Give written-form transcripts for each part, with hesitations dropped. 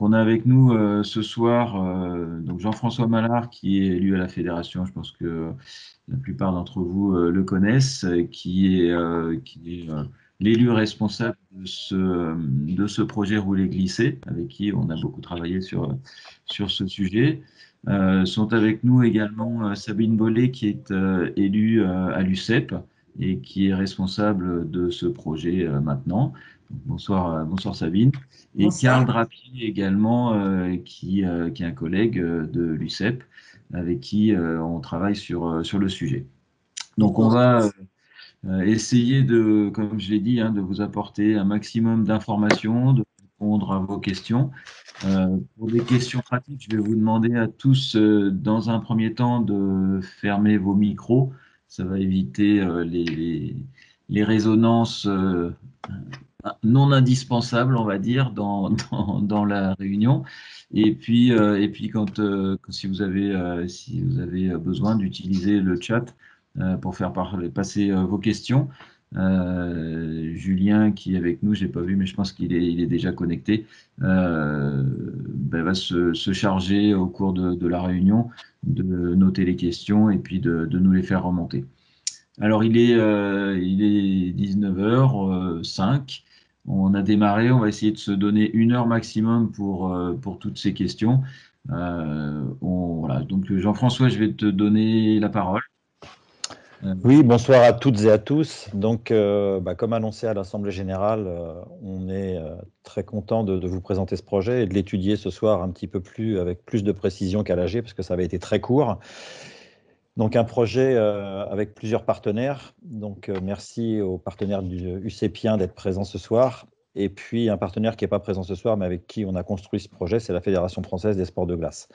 on a avec nous ce soir donc Jean-François Mallard, qui est élu à la fédération. Je pense que la plupart d'entre vous le connaissent, qui est l'élu responsable de ce projet Rouler-Glisser, avec qui on a beaucoup travaillé sur ce sujet. Sont avec nous également Sabine Bollet, qui est élue à l'UCEP et qui est responsable de ce projet maintenant. Bonsoir, bonsoir Sabine. Et Bonsoir. Karl Drapier également, qui est un collègue de l'UCEP, avec qui on travaille sur le sujet. Donc on va essayer de, comme je l'ai dit, de vous apporter un maximum d'informations, de répondre à vos questions. Pour des questions pratiques, je vais vous demander à tous, dans un premier temps, de fermer vos micros. Ça va éviter les résonances non indispensables, on va dire, dans la réunion. Et puis si vous avez besoin d'utiliser le chat pour faire passer vos questions. Julien, qui est avec nous, je l'ai pas vu, mais je pense qu'il est déjà connecté, va se charger au cours de la réunion de noter les questions et puis de nous les faire remonter. Alors, il est 19h05. On a démarré. On va essayer de se donner 1 heure maximum pour toutes ces questions. Voilà. Donc, Jean-François, je vais te donner la parole. Oui, bonsoir à toutes et à tous. Donc, comme annoncé à l'Assemblée générale, on est très content de vous présenter ce projet et de l'étudier ce soir un petit peu plus, avec plus de précision qu'à l'AG, parce que ça avait été très court. Donc, un projet avec plusieurs partenaires. Donc, merci aux partenaires du UCEPien d'être présents ce soir. Et puis, un partenaire qui n'est pas présent ce soir, mais avec qui on a construit ce projet, c'est la Fédération française des sports de glace.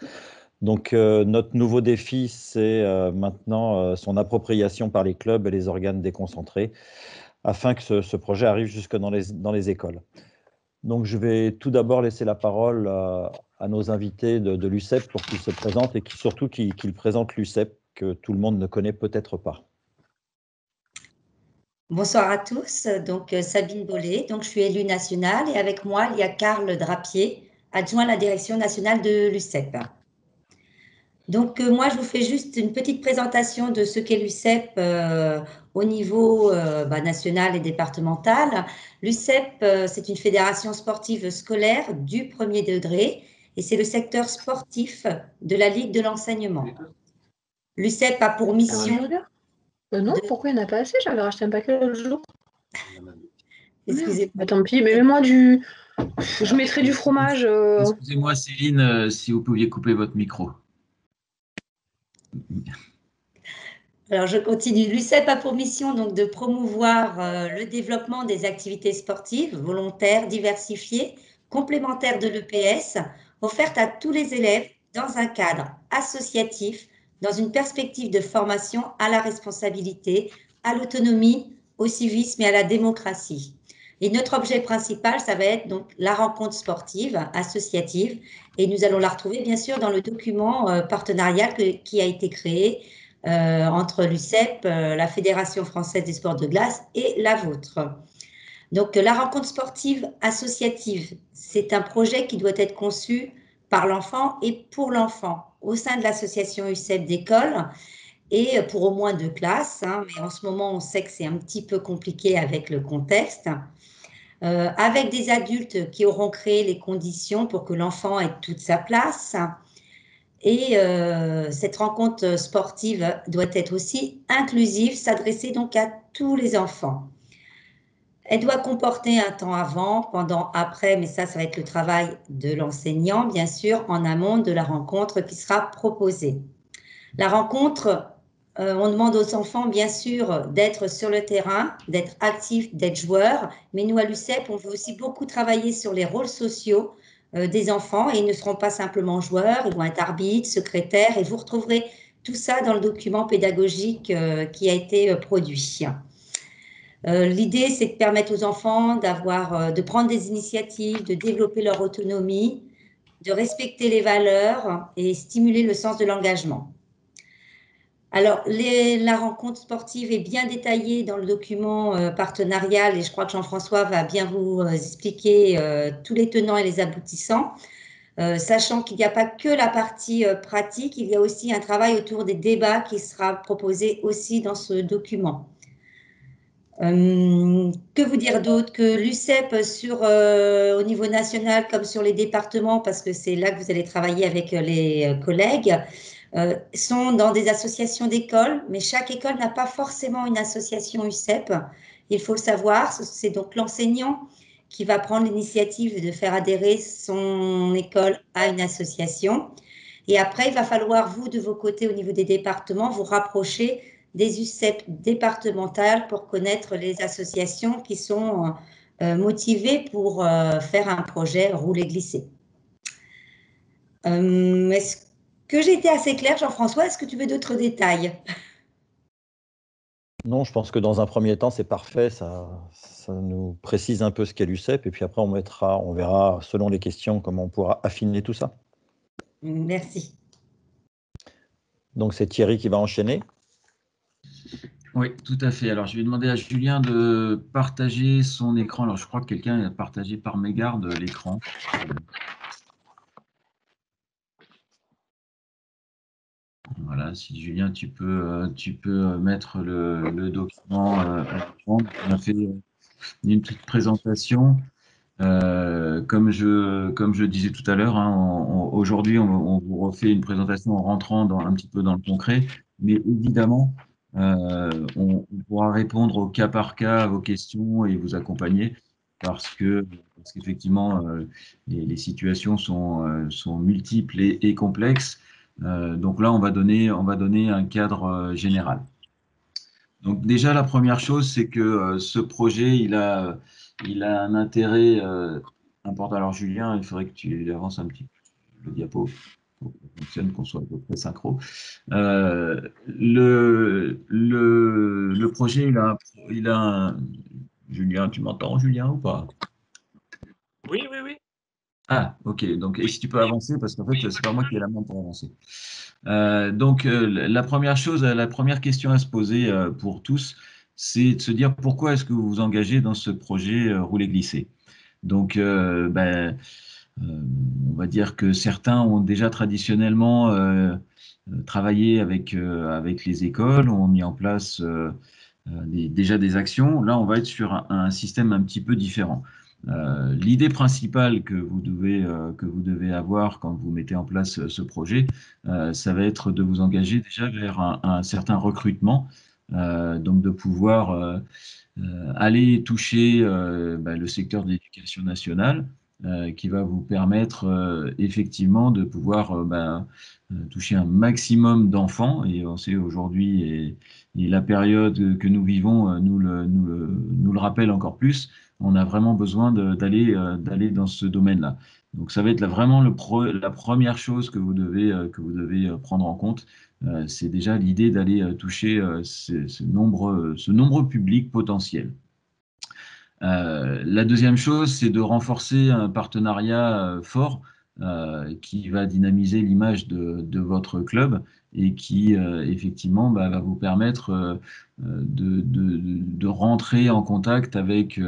Donc, notre nouveau défi, c'est maintenant son appropriation par les clubs et les organes déconcentrés, afin que ce projet arrive jusque dans les écoles. Donc, je vais tout d'abord laisser la parole à nos invités de l'UCEP pour qu'ils se présentent et surtout qu'ils présentent l'UCEP, que tout le monde ne connaît peut-être pas. Bonsoir à tous, donc Sabine Bollet, donc je suis élue nationale et avec moi il y a Karl Drapier, adjoint à la direction nationale de l'UCEP. Donc moi je vous fais juste une petite présentation de ce qu'est l'UCEP au niveau national et départemental. L'UCEP c'est une fédération sportive scolaire du premier degré et c'est le secteur sportif de la Ligue de l'enseignement. L'UCEP a pour mission... Non, pourquoi il n'y en a pas assez? J'avais racheté un paquet l'autre jour. Excusez-moi. Tant pis, mais mets-moi du... Je mettrai du fromage. Excusez-moi Céline, si vous pouviez couper votre micro. Alors, je continue. L'UCEP a pour mission donc de promouvoir le développement des activités sportives volontaires, diversifiées, complémentaires de l'EPS, offertes à tous les élèves dans un cadre associatif, dans une perspective de formation à la responsabilité, à l'autonomie, au civisme et à la démocratie. Et notre objet principal, ça va être donc la rencontre sportive associative, et nous allons la retrouver bien sûr dans le document partenarial qui a été créé entre l'UCEP, la Fédération française des sports de glace et la vôtre. Donc, la rencontre sportive associative, c'est un projet qui doit être conçu par l'enfant et pour l'enfant au sein de l'association UCEP d'école et pour au moins 2 classes. Mais en ce moment, on sait que c'est un petit peu compliqué avec le contexte. Avec des adultes qui auront créé les conditions pour que l'enfant ait toute sa place. Et cette rencontre sportive doit être aussi inclusive, s'adresser donc à tous les enfants. Elle doit comporter un temps avant, pendant, après, mais ça va être le travail de l'enseignant, bien sûr, en amont de la rencontre qui sera proposée. La rencontre, on demande aux enfants, bien sûr, d'être sur le terrain, d'être actifs, d'être joueurs, mais nous, à l'UCEP, on veut aussi beaucoup travailler sur les rôles sociaux des enfants et ils ne seront pas simplement joueurs, ils vont être arbitres, secrétaires et vous retrouverez tout ça dans le document pédagogique qui a été produit. L'idée, c'est de permettre aux enfants de prendre des initiatives, de développer leur autonomie, de respecter les valeurs et stimuler le sens de l'engagement. Alors, la rencontre sportive est bien détaillée dans le document partenarial et je crois que Jean-François va bien vous expliquer tous les tenants et les aboutissants. sachant qu'il n'y a pas que la partie pratique, il y a aussi un travail autour des débats qui sera proposé aussi dans ce document. Que vous dire d'autre? Que l'UCEP au niveau national comme sur les départements, parce que c'est là que vous allez travailler avec les collègues, sont dans des associations d'écoles, mais chaque école n'a pas forcément une association UCEP. Il faut le savoir, c'est donc l'enseignant qui va prendre l'initiative de faire adhérer son école à une association. Et après, il va falloir, vous, de vos côtés, au niveau des départements, vous rapprocher des UCEP départementales pour connaître les associations qui sont motivées pour faire un projet rouler-glisser. Est-ce que j'ai été assez claire, Jean-François? Est-ce que tu veux d'autres détails? Non, je pense que dans un premier temps, c'est parfait. Ça nous précise un peu ce qu'est l'UCEP. Et puis après, on verra, selon les questions, comment on pourra affiner tout ça. Merci. Donc, c'est Thierry qui va enchaîner. Oui, tout à fait. Alors, je vais demander à Julien de partager son écran. Alors, je crois que quelqu'un a partagé par mégarde l'écran. Voilà, si Julien, tu peux mettre le document à l'écran. On a fait une petite présentation. Comme je disais tout à l'heure, hein, aujourd'hui, on vous refait une présentation en rentrant un petit peu dans le concret, mais évidemment, on pourra répondre au cas par cas à vos questions et vous accompagner parce qu'effectivement, les situations sont multiples et complexes. Donc là, on va donner un cadre général. Donc déjà, la première chose, c'est que ce projet, il a un intérêt important. Alors Julien, il faudrait que tu avances un petit peu le diapo pour que ça fonctionne, qu'on soit à peu près synchro. Le projet, il a un... Julien, tu m'entends, Julien, ou pas? Oui, oui, oui. Ah, ok. Donc, et si tu peux avancer, parce qu'en fait, c'est pas moi qui ai la main pour avancer. Donc, la première chose, la première question à se poser pour tous, c'est de se dire pourquoi est-ce que vous vous engagez dans ce projet rouler-glisser. Donc, on va dire que certains ont déjà traditionnellement travaillé avec les écoles, ont mis en place déjà des actions. Là, on va être sur un système un petit peu différent. L'idée principale que vous devez avoir quand vous mettez en place ce projet, ça va être de vous engager déjà vers un certain recrutement, donc de pouvoir aller toucher le secteur de l'éducation nationale, qui va vous permettre effectivement de pouvoir toucher un maximum d'enfants. Et on sait aujourd'hui, et la période que nous vivons nous le rappelle encore plus, on a vraiment besoin d'aller dans ce domaine-là. Donc ça va être vraiment la première chose que vous devez prendre en compte. C'est déjà l'idée d'aller toucher ce nombreux public potentiel. La deuxième chose, c'est de renforcer un partenariat fort qui va dynamiser l'image de votre club et qui, effectivement, va vous permettre de rentrer en contact avec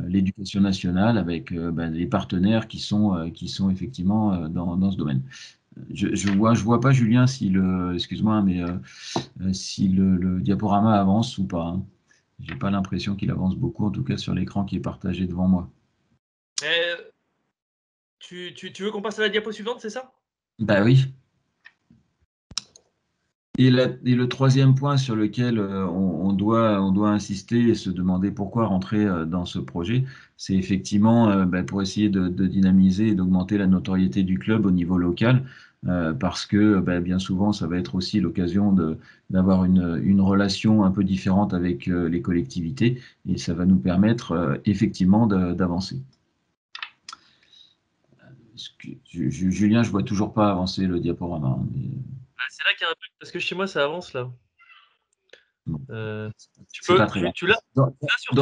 l'éducation nationale, avec les partenaires qui sont effectivement dans ce domaine. Je vois pas, Julien, excuse-moi, mais si le diaporama avance ou pas, hein. J'ai pas l'impression qu'il avance beaucoup, en tout cas sur l'écran qui est partagé devant moi. Tu veux qu'on passe à la diapo suivante, c'est ça? Bah oui. Et le troisième point sur lequel on doit insister et se demander pourquoi rentrer dans ce projet, c'est effectivement pour essayer de dynamiser et d'augmenter la notoriété du club au niveau local, parce que bien souvent, ça va être aussi l'occasion d'avoir une relation un peu différente avec les collectivités, et ça va nous permettre effectivement d'avancer. Julien, je vois toujours pas avancer le diaporama. C'est là qu'il y a un truc, parce que chez moi, ça avance là. C'est pas très grave. Tu l'as sur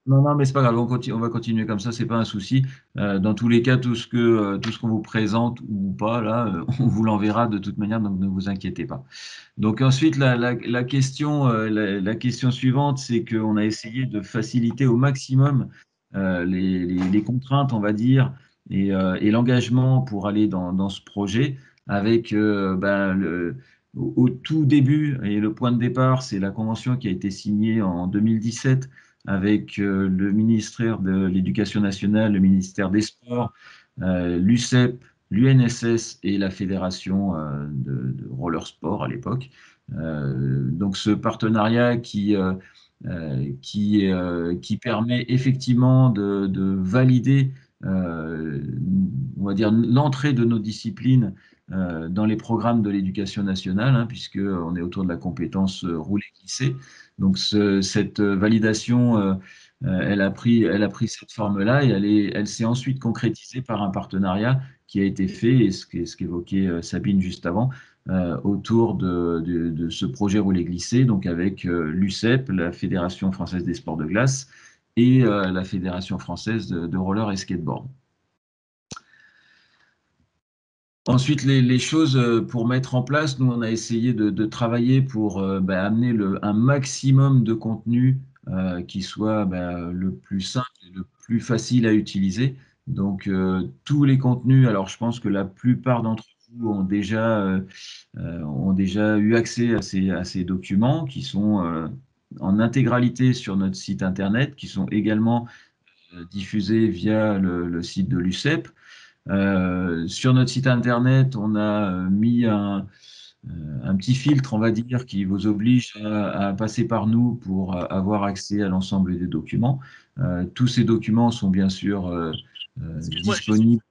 Non, mais c'est pas grave, on va continuer comme ça, c'est pas un souci. Dans tous les cas, tout ce qu'on vous présente ou pas, là, on vous l'enverra de toute manière, donc ne vous inquiétez pas. Donc ensuite, la question suivante, c'est qu'on a essayé de faciliter au maximum les contraintes, on va dire, et l'engagement pour aller dans ce projet avec au tout début, et le point de départ, c'est la convention qui a été signée en 2017 avec le ministère de l'Éducation nationale, le ministère des Sports, l'UCEP, l'UNSS et la fédération de roller sport à l'époque. Donc ce partenariat qui permet effectivement de valider, on va dire, l'entrée de nos disciplines dans les programmes de l'éducation nationale, hein, puisqu'on est autour de la compétence rouler-glisser. Donc cette validation, elle a pris cette forme-là et elle s'est ensuite concrétisée par un partenariat qui a été fait, et ce qu'évoquait Sabine juste avant, autour de ce projet rouler-glisser, donc avec l'UCEP, la Fédération française des sports de glace, et la Fédération française de roller et skateboard. Ensuite, les choses pour mettre en place, nous on a essayé de travailler pour amener un maximum de contenu qui soit le plus simple et le plus facile à utiliser. Donc tous les contenus, alors je pense que la plupart d'entre vous ont déjà eu accès à ces documents qui sont en intégralité sur notre site internet, qui sont également diffusés via le site de l'UCEP. Sur notre site internet, on a mis un petit filtre, on va dire, qui vous oblige à passer par nous pour avoir accès à l'ensemble des documents. Tous ces documents sont bien sûr disponibles.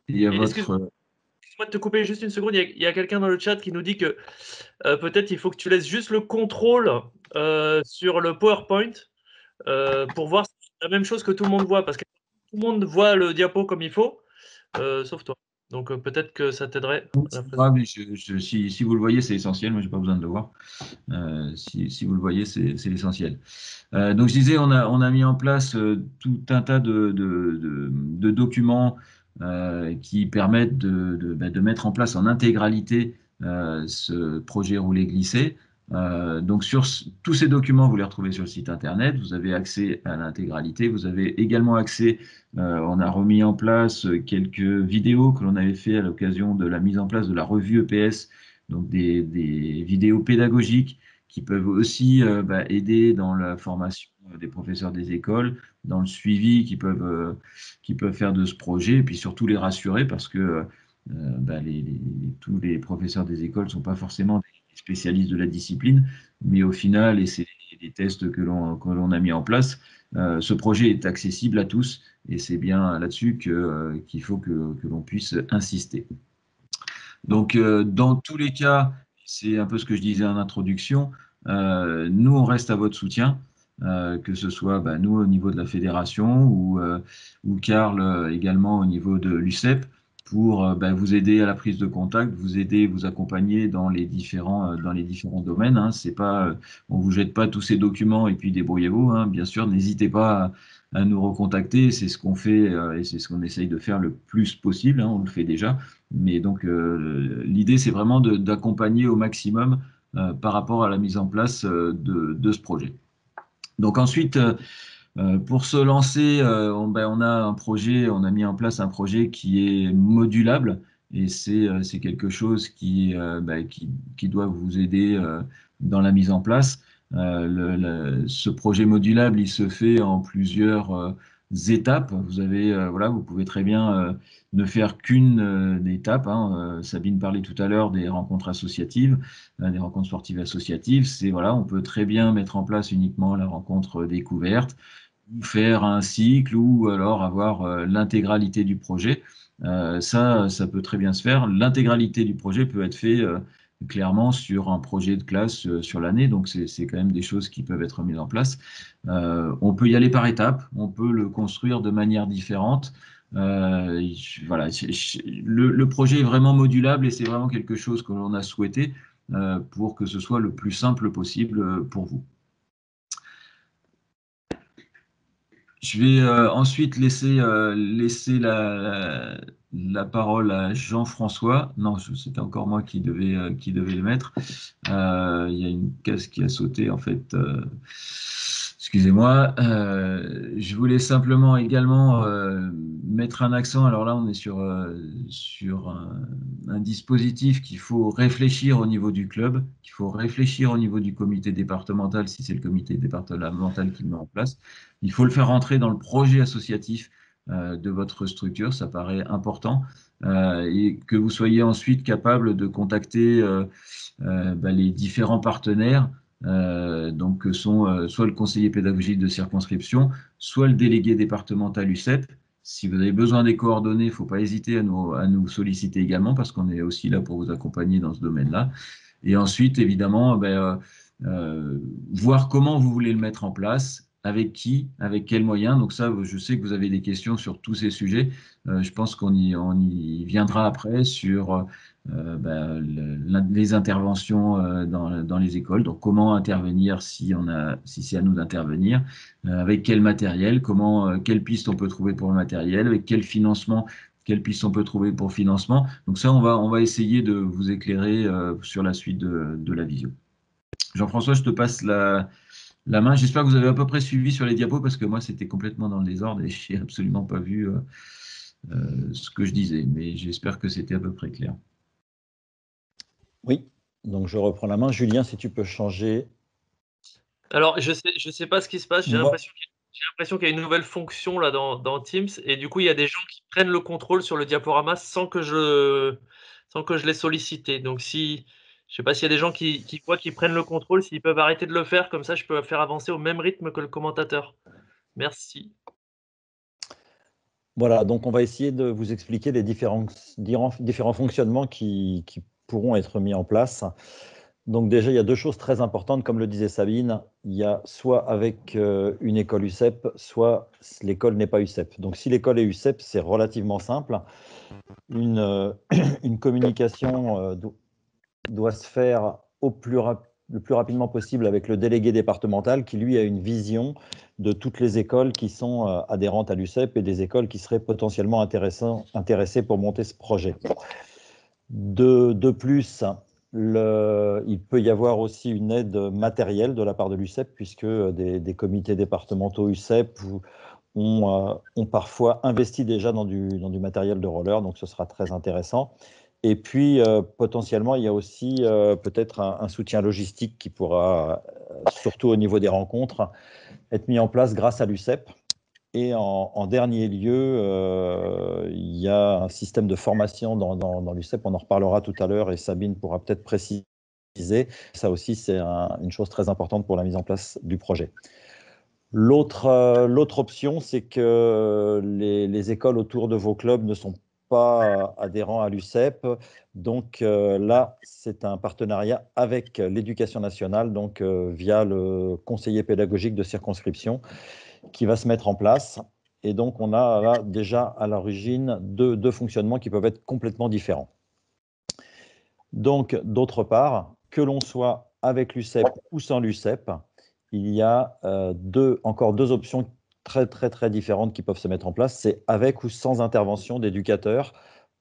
Excuse-moi de te couper juste une seconde. Il y a quelqu'un dans le chat qui nous dit que peut-être il faut que tu laisses juste le contrôle sur le PowerPoint pour voir si c'est la même chose que tout le monde voit, parce que tout le monde voit le diapo comme il faut, sauf toi. Donc peut-être que ça t'aiderait. Si vous le voyez, c'est essentiel. Moi, j'ai pas besoin de le voir. Si vous le voyez, c'est l'essentiel. Donc, je disais, on a mis en place tout un tas de documents qui permettent de mettre en place en intégralité ce projet rouler-glisser. Donc, sur tous ces documents, vous les retrouvez sur le site internet. Vous avez accès à l'intégralité. Vous avez également accès, on a remis en place quelques vidéos que l'on avait fait à l'occasion de la mise en place de la revue EPS, donc des vidéos pédagogiques qui peuvent aussi aider dans la formation des professeurs des écoles, dans le suivi qu'ils peuvent faire de ce projet, et puis surtout les rassurer, parce que tous les professeurs des écoles ne sont pas forcément des spécialistes de la discipline, mais au final, et c'est les tests que l'on a mis en place, ce projet est accessible à tous, et c'est bien là-dessus qu'il faut que l'on puisse insister. Donc, dans tous les cas, c'est un peu ce que je disais en introduction, nous, on reste à votre soutien, que ce soit nous au niveau de la fédération ou Karl également au niveau de l'UCEP, pour vous aider à la prise de contact, vous aider, vous accompagner dans les différents domaines. Hein. C'est pas, on vous jette pas tous ces documents et puis débrouillez-vous. Hein. Bien sûr, n'hésitez pas à nous recontacter. C'est ce qu'on fait et c'est ce qu'on essaye de faire le plus possible. Hein. On le fait déjà. Mais donc, l'idée, c'est vraiment d'accompagner au maximum par rapport à la mise en place de ce projet. Donc ensuite, pour se lancer, on a un projet, on a mis en place un projet qui est modulable, et c'est quelque chose qui doit vous aider dans la mise en place. Ce projet modulable, il se fait en plusieurs étapes. Vous pouvez très bien ne faire qu'une étape. Hein. Sabine parlait tout à l'heure des rencontres associatives, des rencontres sportives associatives. On peut très bien mettre en place uniquement la rencontre découverte, ou faire un cycle, ou alors avoir l'intégralité du projet. Ça peut très bien se faire. L'intégralité du projet peut être fait clairement sur un projet de classe sur l'année, donc c'est quand même des choses qui peuvent être mises en place. On peut y aller par étapes, on peut le construire de manière différente. Le projet est vraiment modulable, et c'est vraiment quelque chose que l'on a souhaité pour que ce soit le plus simple possible pour vous. Je vais ensuite laisser la parole à Jean-François. Non, c'était encore moi qui devais le mettre. Il y a une case qui a sauté, en fait. Excusez-moi, je voulais simplement également mettre un accent. Alors là, on est sur un dispositif qu'il faut réfléchir au niveau du club, qu'il faut réfléchir au niveau du comité départemental, si c'est le comité départemental qui le met en place. Il faut le faire rentrer dans le projet associatif de votre structure, ça paraît important, et que vous soyez ensuite capable de contacter les différents partenaires donc que sont soit le conseiller pédagogique de circonscription, soit le délégué départemental UCEP. Si vous avez besoin des coordonnées, il ne faut pas hésiter à nous solliciter également parce qu'on est aussi là pour vous accompagner dans ce domaine-là. Et ensuite, évidemment, voir comment vous voulez le mettre en place, avec qui, avec quels moyens. Donc ça, je sais que vous avez des questions sur tous ces sujets. Je pense qu'on y viendra après sur les interventions dans les écoles. Donc comment intervenir si c'est à nous d'intervenir, avec quel matériel, quelle piste on peut trouver pour le matériel, avec quel financement. Quelle piste on peut trouver pour financement. Donc ça, on va essayer de vous éclairer sur la suite de la visio. Jean-François, je te passe la main. J'espère que vous avez à peu près suivi sur les diapos parce que moi, c'était complètement dans le désordre et je n'ai absolument pas vu ce que je disais. Mais j'espère que c'était à peu près clair. Oui, donc je reprends la main. Julien, si tu peux changer. Alors, je sais pas ce qui se passe. J'ai l'impression qu'il y a une nouvelle fonction là dans Teams et du coup, il y a des gens qui prennent le contrôle sur le diaporama sans que je l'ai sollicité. Donc, je sais pas s'il y a des gens qui prennent le contrôle, s'ils peuvent arrêter de le faire, comme ça, je peux faire avancer au même rythme que le commentateur. Merci. Voilà, donc on va essayer de vous expliquer les différents fonctionnements qui pourront être mis en place. Donc déjà, il y a deux choses très importantes, comme le disait Sabine, il y a soit avec une école UCEP, soit l'école n'est pas UCEP. Donc si l'école est UCEP, c'est relativement simple. Une communication doit se faire le plus rapidement possible avec le délégué départemental qui, lui, a une vision de toutes les écoles qui sont adhérentes à l'UCEP et des écoles qui seraient potentiellement intéressées pour monter ce projet. De plus, il peut y avoir aussi une aide matérielle de la part de l'UCEP, puisque des comités départementaux UCEP ont parfois investi déjà dans du matériel de roller, donc ce sera très intéressant. Et puis, potentiellement, il y a aussi peut-être un soutien logistique qui pourra, surtout au niveau des rencontres, être mis en place grâce à l'UCEP. Et en dernier lieu, il y a un système de formation dans l'UCEP, on en reparlera tout à l'heure et Sabine pourra peut-être préciser. Ça aussi, c'est une chose très importante pour la mise en place du projet. L'autre option, c'est que les écoles autour de vos clubs ne sont pas adhérents à l'UCEP. Donc là, c'est un partenariat avec l'éducation nationale, donc via le conseiller pédagogique de circonscription qui va se mettre en place. Et donc, on a là déjà à l'origine deux fonctionnements qui peuvent être complètement différents. Donc, d'autre part, que l'on soit avec l'UCEP ou sans l'UCEP, il y a encore deux options très, très, très différentes qui peuvent se mettre en place. C'est avec ou sans intervention d'éducateurs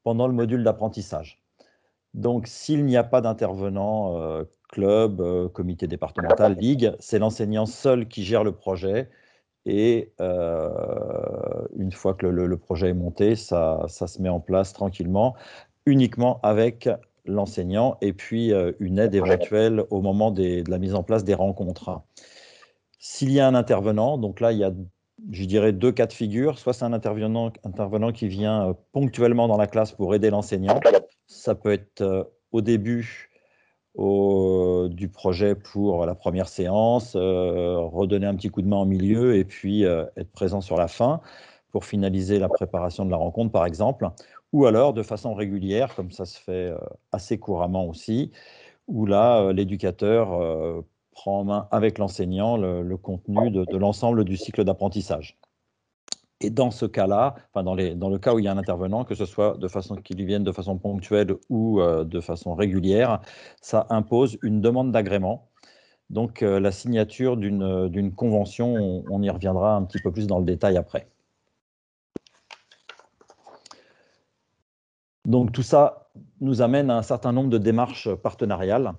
pendant le module d'apprentissage. Donc, s'il n'y a pas d'intervenant club, comité départemental, ligue, c'est l'enseignant seul qui gère le projet. Et une fois que le projet est monté, ça se met en place tranquillement, uniquement avec l'enseignant et puis une aide éventuelle au moment de la mise en place des rencontres. S'il y a un intervenant, donc là, il y a, je dirais, deux cas de figure. Soit c'est un intervenant qui vient ponctuellement dans la classe pour aider l'enseignant. Ça peut être au début du projet pour la première séance, redonner un petit coup de main en milieu et puis être présent sur la fin pour finaliser la préparation de la rencontre, par exemple. Ou alors de façon régulière, comme ça se fait assez couramment aussi, où là, l'éducateur prend en main avec l'enseignant le contenu de l'ensemble du cycle d'apprentissage. Et dans ce cas-là, enfin dans le cas où il y a un intervenant, que ce soit qu'il vienne de façon ponctuelle ou de façon régulière, ça impose une demande d'agrément. Donc la signature d'une convention, on y reviendra un petit peu plus dans le détail après. Donc tout ça nous amène à un certain nombre de démarches partenariales.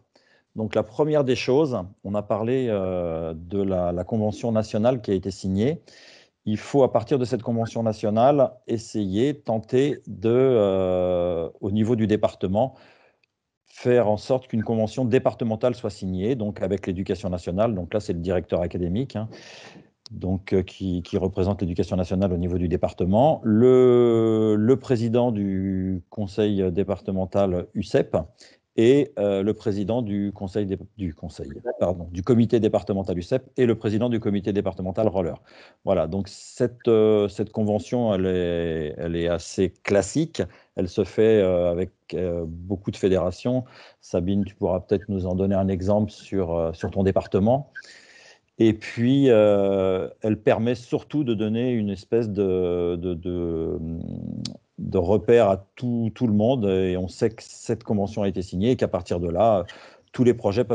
Donc la première des choses, on a parlé de la convention nationale qui a été signée. Il faut, à partir de cette convention nationale, tenter de, au niveau du département, faire en sorte qu'une convention départementale soit signée, donc avec l'éducation nationale. Donc là, c'est le directeur académique, hein, donc, qui représente l'éducation nationale au niveau du département, le président du conseil départemental UCEP et le président du comité départemental UCEP et le président du comité départemental Roller. Voilà, donc cette convention, elle est assez classique. Elle se fait avec beaucoup de fédérations. Sabine, tu pourras peut-être nous en donner un exemple sur ton département. Et puis, elle permet surtout de donner une espèce de repère à tout le monde. Et on sait que cette convention a été signée et qu'à partir de là, tous les projets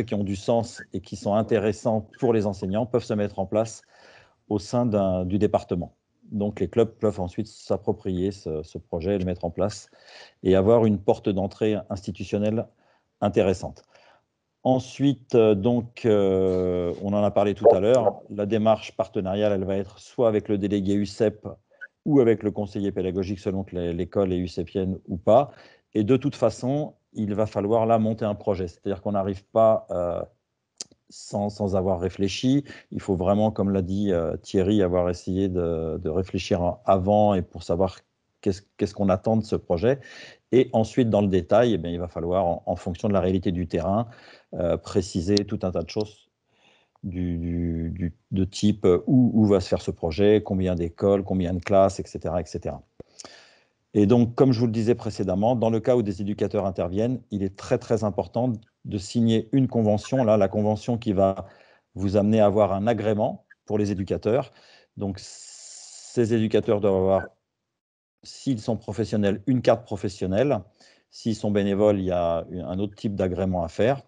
qui ont du sens et qui sont intéressants pour les enseignants peuvent se mettre en place au sein du département. Donc, les clubs peuvent ensuite s'approprier ce projet, le mettre en place et avoir une porte d'entrée institutionnelle intéressante. Ensuite, donc, on en a parlé tout à l'heure, la démarche partenariale, elle va être soit avec le délégué UCEP ou avec le conseiller pédagogique selon que l'école est UCEPienne ou pas. Et de toute façon, il va falloir là monter un projet. C'est-à-dire qu'on n'arrive pas sans avoir réfléchi. Il faut vraiment, comme l'a dit Thierry, avoir essayé de réfléchir avant et pour savoir qu'est-ce qu'on attend de ce projet. Et ensuite, dans le détail, eh bien, il va falloir, en fonction de la réalité du terrain, préciser tout un tas de choses de type où va se faire ce projet, combien d'écoles, combien de classes, etc., etc. Et donc, comme je vous le disais précédemment, dans le cas où des éducateurs interviennent, il est très, très important de signer une convention, là, la convention qui va vous amener à avoir un agrément pour les éducateurs. Donc, ces éducateurs doivent avoir, s'ils sont professionnels, une carte professionnelle. S'ils sont bénévoles, il y a un autre type d'agrément à faire.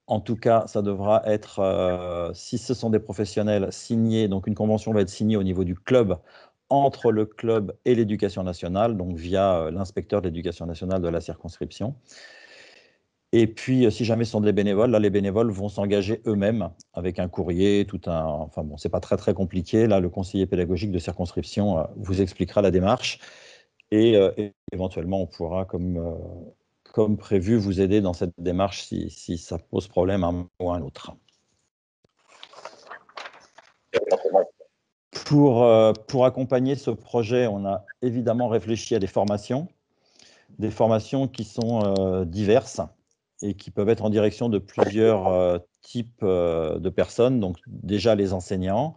En tout cas, ça devra être, si ce sont des professionnels, signés. Donc, une convention va être signée au niveau du club, entre le club et l'éducation nationale, donc via l'inspecteur de l'éducation nationale de la circonscription. Et puis, si jamais ce sont des bénévoles, là, les bénévoles vont s'engager eux-mêmes avec un courrier, enfin bon, c'est pas très, très compliqué. Là, le conseiller pédagogique de circonscription vous expliquera la démarche. Et éventuellement, on pourra, comme prévu, vous aider dans cette démarche si ça pose problème à un moment ou à un autre. Pour accompagner ce projet, on a évidemment réfléchi à des formations qui sont diverses et qui peuvent être en direction de plusieurs types de personnes. Donc déjà les enseignants,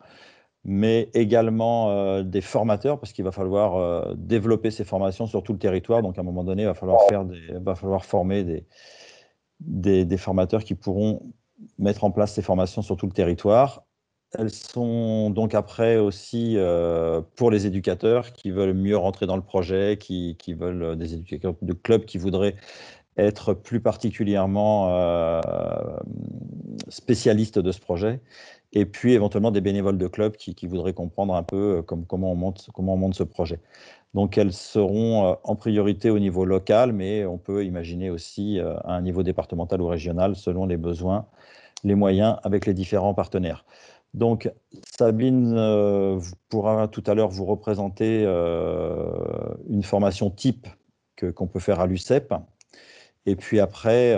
mais également des formateurs, parce qu'il va falloir développer ces formations sur tout le territoire. Donc, à un moment donné, il va falloir former des formateurs qui pourront mettre en place ces formations sur tout le territoire. Elles sont donc après aussi pour les éducateurs qui veulent mieux rentrer dans le projet, qui veulent des éducateurs de clubs qui voudraient être plus particulièrement spécialistes de ce projet. Et puis éventuellement des bénévoles de club qui voudraient comprendre un peu comment on monte ce projet. Donc elles seront en priorité au niveau local, mais on peut imaginer aussi à un niveau départemental ou régional selon les besoins, les moyens avec les différents partenaires. Donc Sabine pourra tout à l'heure vous représenter une formation type qu'on peut faire à l'UCEP. Et puis après,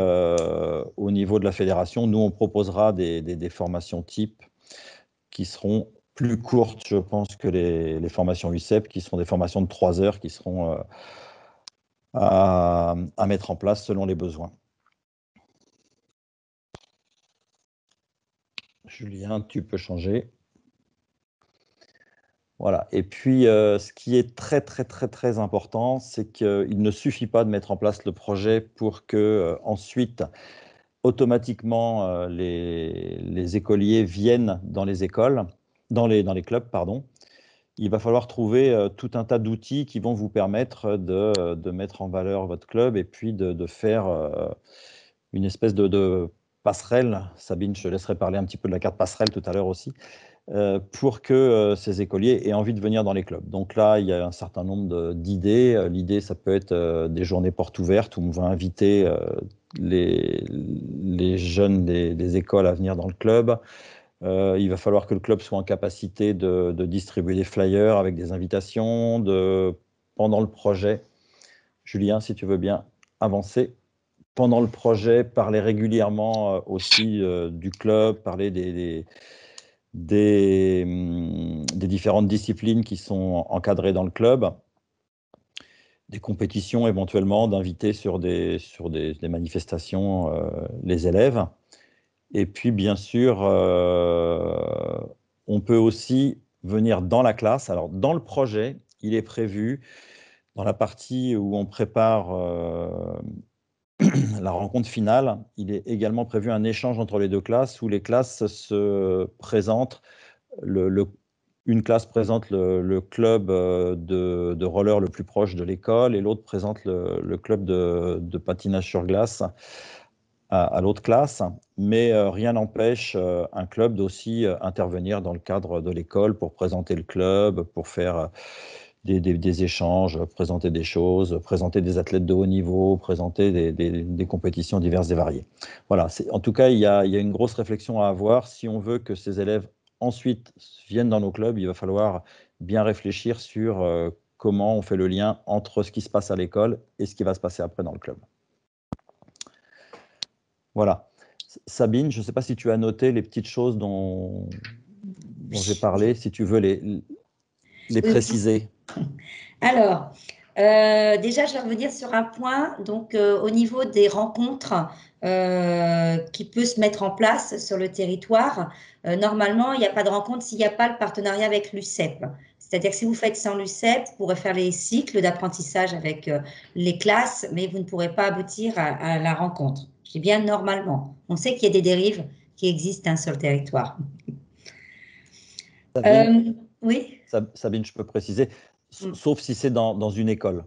au niveau de la fédération, nous, on proposera des formations types qui seront plus courtes, je pense, que les formations UCEP, qui seront des formations de 3 heures, qui seront à mettre en place selon les besoins. Julien, tu peux changer. Voilà. Et puis, ce qui est très, très, très, très important, c'est qu'il ne suffit pas de mettre en place le projet pour que ensuite, automatiquement, les écoliers viennent dans les écoles, dans les clubs, pardon. Il va falloir trouver tout un tas d'outils qui vont vous permettre de mettre en valeur votre club et puis de faire une espèce de passerelle. Sabine, je te laisserai parler un petit peu de la carte passerelle tout à l'heure aussi. pour que ces écoliers aient envie de venir dans les clubs. Donc là, il y a un certain nombre d'idées. L'idée, ça peut être des journées portes ouvertes où on va inviter les jeunes des écoles à venir dans le club. Il va falloir que le club soit en capacité de distribuer des flyers avec des invitations, pendant le projet. Julien, si tu veux bien avancer. Pendant le projet, parler régulièrement aussi du club, parler des différentes disciplines qui sont encadrées dans le club, des compétitions éventuellement, d'inviter sur des manifestations les élèves. Et puis, bien sûr, on peut aussi venir dans la classe. Alors, dans le projet, il est prévu, dans la partie où on prépare la rencontre finale, il est également prévu un échange entre les deux classes où les classes se présentent. Une classe présente le club de roller le plus proche de l'école et l'autre présente le club de patinage sur glace à l'autre classe, mais rien n'empêche un club d'aussi intervenir dans le cadre de l'école pour présenter le club, pour faire des échanges, présenter des choses, présenter des athlètes de haut niveau, présenter des compétitions diverses et variées. Voilà, en tout cas, il y a une grosse réflexion à avoir. Si on veut que ces élèves ensuite viennent dans nos clubs, il va falloir bien réfléchir sur comment on fait le lien entre ce qui se passe à l'école et ce qui va se passer après dans le club. Voilà. Sabine, je ne sais pas si tu as noté les petites choses dont j'ai parlé, si tu veux les préciser. Alors, déjà, je vais revenir sur un point. Donc, au niveau des rencontres qui peut se mettre en place sur le territoire, normalement, il n'y a pas de rencontre s'il n'y a pas le partenariat avec l'UCEP. C'est-à-dire que si vous faites sans l'UCEP, vous pourrez faire les cycles d'apprentissage avec les classes, mais vous ne pourrez pas aboutir à la rencontre. Je dis bien normalement. On sait qu'il y a des dérives qui existent sur le territoire. Sabine, oui. Sabine, je peux préciser, sauf si c'est dans une école.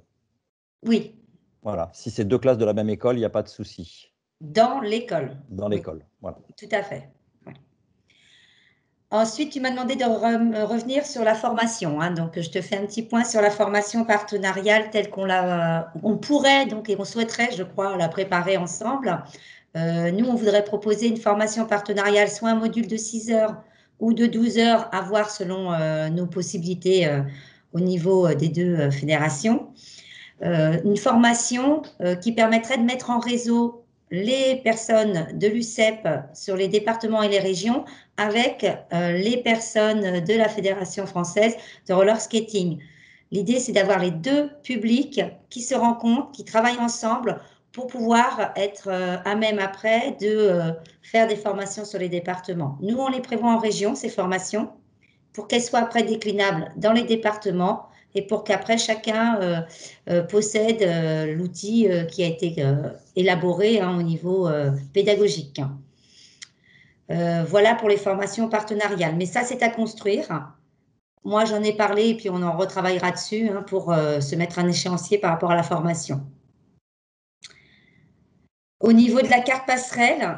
Oui. Voilà. Si c'est deux classes de la même école, il n'y a pas de souci. Dans l'école. Dans l'école, oui. Voilà. Tout à fait. Ouais. Ensuite, tu m'as demandé de revenir sur la formation. Hein, donc, je te fais un petit point sur la formation partenariale telle on pourrait donc et on souhaiterait, je crois, la préparer ensemble. Nous, on voudrait proposer une formation partenariale, soit un module de 6 heures ou de 12 heures, à voir selon nos possibilités au niveau des deux fédérations. Une formation qui permettrait de mettre en réseau les personnes de l'UCEP sur les départements et les régions avec les personnes de la Fédération française de roller skating. L'idée, c'est d'avoir les deux publics qui se rencontrent, qui travaillent ensemble pour pouvoir être à même après de faire des formations sur les départements. Nous, on les prévoit en région, ces formations, pour qu'elles soient après déclinables dans les départements et pour qu'après chacun possède l'outil qui a été élaboré au niveau pédagogique. Voilà pour les formations partenariales. Mais ça, c'est à construire. Moi, j'en ai parlé et puis on en retravaillera dessus pour se mettre un échéancier par rapport à la formation. Au niveau de la carte passerelle,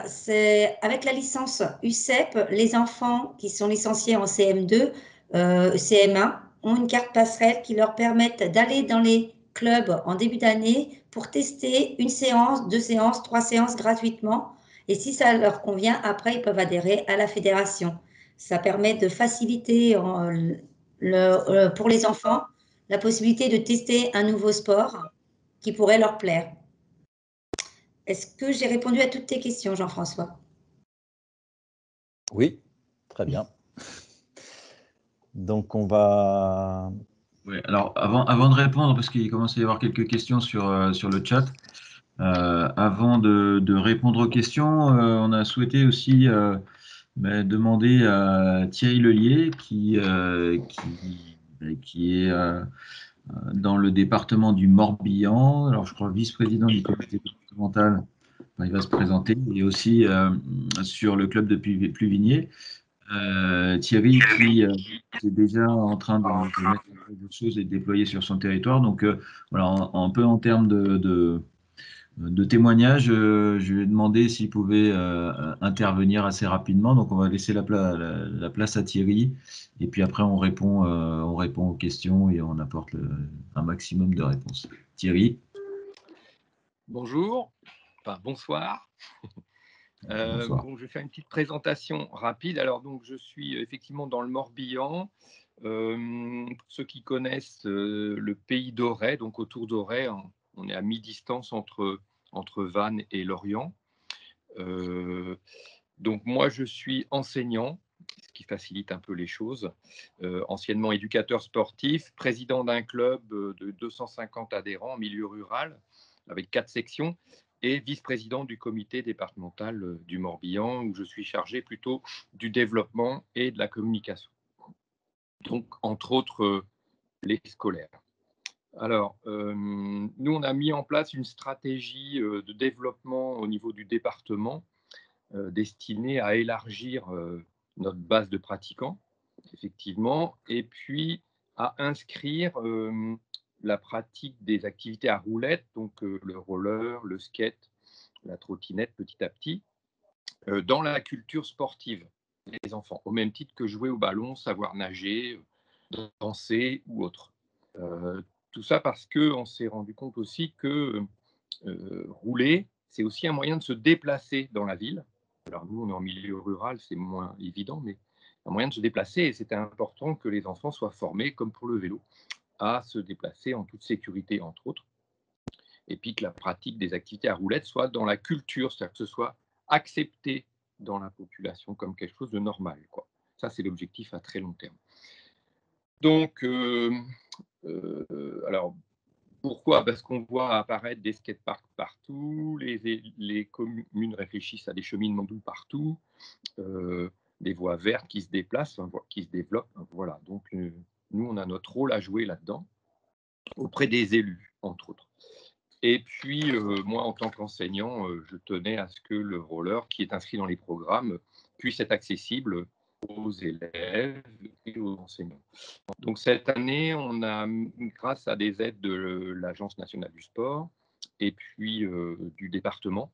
c'est avec la licence UCEP, les enfants qui sont licenciés en CM2, CM1, ont une carte passerelle qui leur permettent d'aller dans les clubs en début d'année pour tester une séance, 2 séances, 3 séances gratuitement. Et si ça leur convient, après, ils peuvent adhérer à la fédération. Ça permet de faciliter pour les enfants la possibilité de tester un nouveau sport qui pourrait leur plaire. Est-ce que j'ai répondu à toutes tes questions, Jean-François? Oui, très bien. Donc, on va... Oui, alors avant de répondre, parce qu'il commence à y avoir quelques questions sur le chat, avant de répondre aux questions, on a souhaité aussi demander à Thierry Lelier, qui est dans le département du Morbihan, alors je crois vice-président du comité départemental, il va se présenter, et aussi sur le club de Pluvigné. Thierry qui est déjà en train de mettre des choses et de déployer sur son territoire. Donc voilà, un peu en termes de témoignages. Je lui ai demandé s'il pouvait intervenir assez rapidement. Donc, on va laisser la place à Thierry. Et puis après, on répond aux questions et on apporte un maximum de réponses. Thierry. Bonjour, enfin bonsoir. Bonsoir. Bon, je vais faire une petite présentation rapide. Alors, donc, je suis effectivement dans le Morbihan. Ceux qui connaissent le pays d'Auray, donc autour d'Auray, on est à mi-distance entre Vannes et Lorient. Donc, moi, je suis enseignant, ce qui facilite un peu les choses. Anciennement éducateur sportif, président d'un club de 250 adhérents en milieu rural, avec 4 sections, et vice-président du comité départemental du Morbihan, où je suis chargé plutôt du développement et de la communication. Donc, entre autres, les scolaires. Alors, nous, on a mis en place une stratégie de développement au niveau du département destinée à élargir notre base de pratiquants, effectivement, et puis à inscrire la pratique des activités à roulettes, donc le roller, le skate, la trottinette petit à petit, dans la culture sportive des enfants, au même titre que jouer au ballon, savoir nager, danser ou autre. Tout ça parce qu'on s'est rendu compte aussi que rouler, c'est aussi un moyen de se déplacer dans la ville. Alors nous, on est en milieu rural, c'est moins évident, mais un moyen de se déplacer, et c'était important que les enfants soient formés, comme pour le vélo, à se déplacer en toute sécurité, entre autres, et puis que la pratique des activités à roulettes soit dans la culture, c'est-à-dire que ce soit accepté dans la population comme quelque chose de normal, quoi. Ça, c'est l'objectif à très long terme. Donc, alors, pourquoi? Parce qu'on voit apparaître des skateparks partout, les communes réfléchissent à des cheminements doux partout, des voies vertes qui se déplacent, qui se développent. Voilà, donc nous, on a notre rôle à jouer là-dedans, auprès des élus, entre autres. Et puis, moi, en tant qu'enseignant, je tenais à ce que le roller, qui est inscrit dans les programmes, puisse être accessible aux élèves et aux enseignants. Donc, cette année, on a, grâce à des aides de l'Agence nationale du sport et puis du département,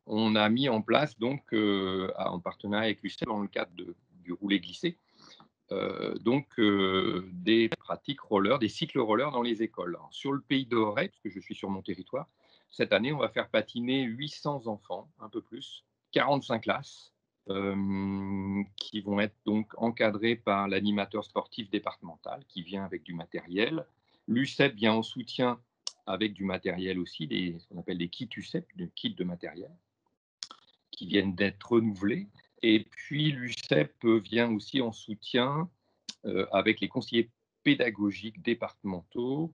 on a mis en place, donc, en partenariat avec l'UCEP, dans le cadre du roulé-glissé, des pratiques roller, des cycles roller dans les écoles. Alors, sur le pays d'Auray, puisque je suis sur mon territoire, cette année, on va faire patiner 800 enfants, un peu plus, 45 classes, qui vont être donc encadrés par l'animateur sportif départemental qui vient avec du matériel. L'UCEP vient en soutien avec du matériel aussi, ce qu'on appelle des kits UCEP, des kits de matériel, qui viennent d'être renouvelés. Et puis l'UCEP vient aussi en soutien avec les conseillers pédagogiques départementaux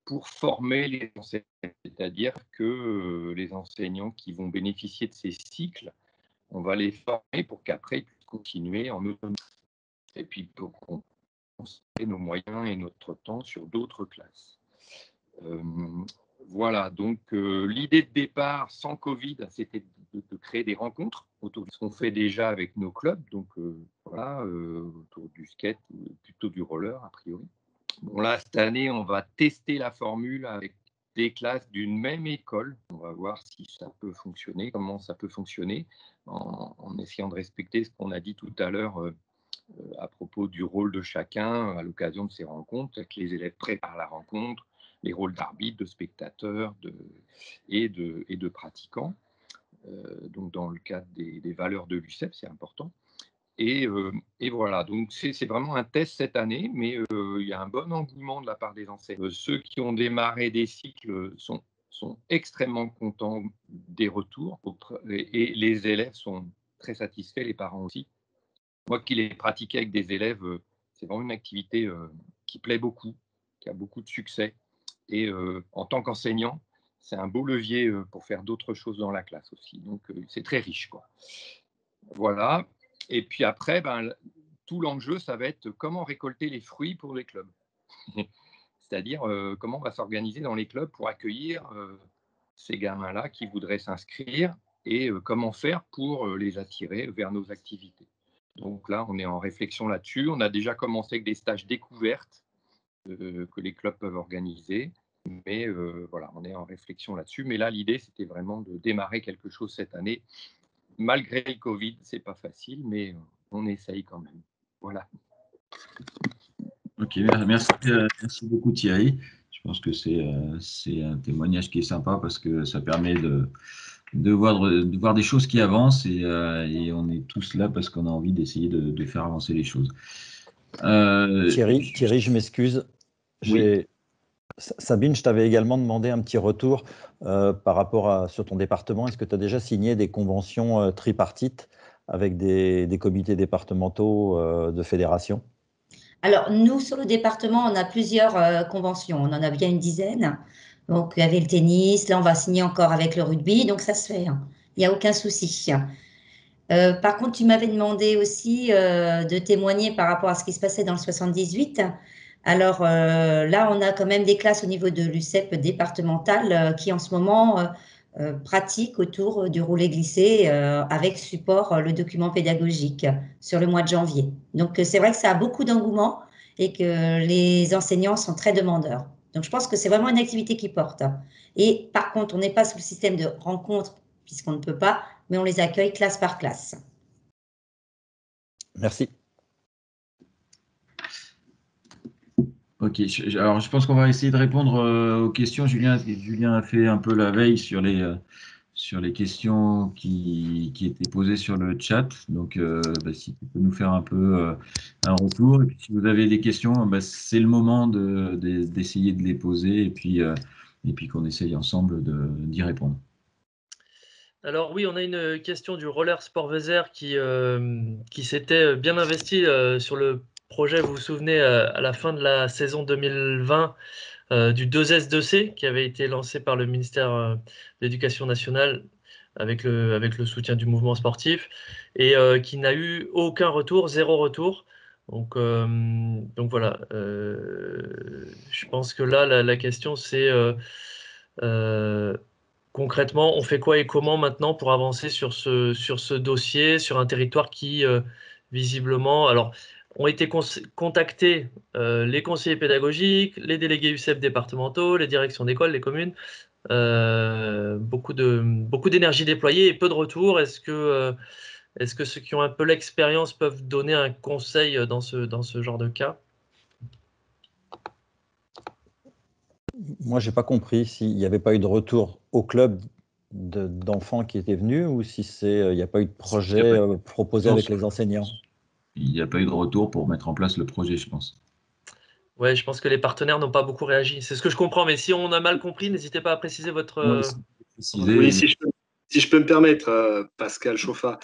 pour former les enseignants. C'est-à-dire que les enseignants qui vont bénéficier de ces cycles, on va les former pour qu'après ils puissent continuer en autonomie. Et puis pour qu'on concentrer nos moyens et notre temps sur d'autres classes. Voilà, donc l'idée de départ sans Covid, c'était de créer des rencontres autour de ce qu'on fait déjà avec nos clubs, donc voilà, autour du skate, plutôt du roller a priori. Bon, là, cette année, on va tester la formule avec des classes d'une même école. On va voir si ça peut fonctionner, comment ça peut fonctionner, en essayant de respecter ce qu'on a dit tout à l'heure à propos du rôle de chacun à l'occasion de ces rencontres, que les élèves préparent la rencontre, les rôles d'arbitre, de spectateurs et de pratiquants. Donc dans le cadre des valeurs de l'UCEP, c'est important. Et voilà, donc c'est vraiment un test cette année, mais il y a un bon engouement de la part des enseignants. Ceux qui ont démarré des cycles sont extrêmement contents des retours, et les élèves sont très satisfaits, les parents aussi. Moi qui l'ai pratiqué avec des élèves, c'est vraiment une activité qui plaît beaucoup, qui a beaucoup de succès. Et en tant qu'enseignant, c'est un beau levier pour faire d'autres choses dans la classe aussi. Donc c'est très riche, quoi. Voilà. Et puis après, tout l'enjeu, ça va être comment récolter les fruits pour les clubs. C'est-à-dire comment on va s'organiser dans les clubs pour accueillir ces gamins-là qui voudraient s'inscrire et comment faire pour les attirer vers nos activités. Donc là, on est en réflexion là-dessus. On a déjà commencé avec des stages découvertes que les clubs peuvent organiser. Mais voilà, on est en réflexion là-dessus. Mais là, l'idée, c'était vraiment de démarrer quelque chose cette année. Malgré le Covid, c'est pas facile, mais on essaye quand même. Voilà. Ok, merci, merci beaucoup Thierry. Je pense que c'est un témoignage qui est sympa parce que ça permet de voir des choses qui avancent et on est tous là parce qu'on a envie d'essayer de faire avancer les choses. Thierry, je m'excuse. Oui. Sabine, je t'avais également demandé un petit retour par rapport sur ton département. Est-ce que tu as déjà signé des conventions tripartites avec des comités départementaux de fédération? Alors, nous, sur le département, on a plusieurs conventions. On en a bien une dizaine. Donc, il y avait le tennis. Là, on va signer encore avec le rugby. Donc, ça se fait, hein. Il n'y a aucun souci. Par contre, tu m'avais demandé aussi de témoigner par rapport à ce qui se passait dans le 78. Alors là, on a quand même des classes au niveau de l'UCEP départemental qui en ce moment pratiquent autour du roulé glissé avec support le document pédagogique sur le mois de janvier. Donc c'est vrai que ça a beaucoup d'engouement et que les enseignants sont très demandeurs. Donc je pense que c'est vraiment une activité qui porte. Et par contre, on n'est pas sous le système de rencontre puisqu'on ne peut pas, mais on les accueille classe par classe. Merci. Ok, alors je pense qu'on va essayer de répondre aux questions. Julien a fait un peu la veille sur les questions qui étaient posées sur le chat. Donc, si tu peux nous faire un peu un retour. Et puis, si vous avez des questions, c'est le moment d'essayer de les poser et puis qu'on essaye ensemble d'y répondre. Alors oui, on a une question du Roller Sport Vézère qui s'était bien investi sur le projet, vous vous souvenez, à la fin de la saison 2020 du 2S2C qui avait été lancé par le ministère de l'Éducation nationale avec le soutien du mouvement sportif et qui n'a eu aucun retour, zéro retour. Donc voilà, je pense que là, la question c'est concrètement, on fait quoi et comment maintenant pour avancer sur ce dossier, sur un territoire qui, visiblement, alors, ont été contactés les conseillers pédagogiques, les délégués UCEP départementaux, les directions d'école, les communes, beaucoup d'énergie déployée et peu de retours. Est-ce que ceux qui ont un peu l'expérience peuvent donner un conseil dans ce genre de cas? Moi, je n'ai pas compris s'il n'y avait pas eu de retour au club d'enfants qui étaient venus ou si il n'y a pas eu de projet proposé avec les enseignants. Il n'y a pas eu de retour pour mettre en place le projet, je pense. Ouais, je pense que les partenaires n'ont pas beaucoup réagi. C'est ce que je comprends, mais si on a mal compris, n'hésitez pas à préciser votre... Oui, si je peux me permettre, Pascal Chauffa.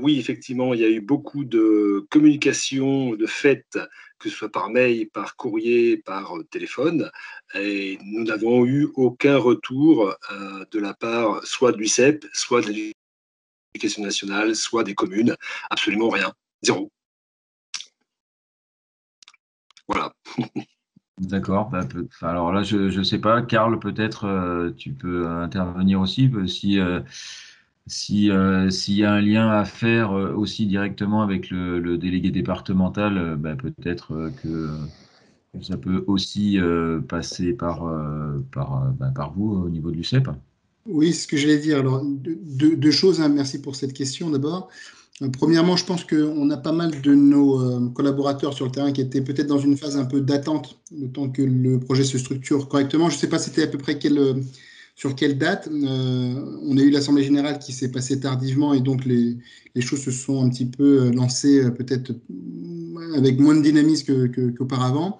Oui, effectivement, il y a eu beaucoup de communication, de fait, que ce soit par mail, par courrier, par téléphone, et nous n'avons eu aucun retour de la part soit de l'UCEP, soit de l'Éducation nationale, soit des communes. Absolument rien. Zéro. Voilà. D'accord. Alors là, je ne sais pas. Karl, peut-être tu peux intervenir aussi. S'il y a un lien à faire aussi directement avec le délégué départemental, peut-être que ça peut aussi passer par vous au niveau de l'UCEP. Oui, c'est ce que j'allais dire. Alors, deux choses, hein. Merci pour cette question d'abord. Premièrement, je pense qu'on a pas mal de nos collaborateurs sur le terrain qui étaient peut-être dans une phase un peu d'attente, le temps que le projet se structure correctement. Je ne sais pas c'était à peu près sur quelle date. On a eu l'Assemblée générale qui s'est passée tardivement et donc les choses se sont un petit peu lancées peut-être avec moins de dynamisme qu'auparavant.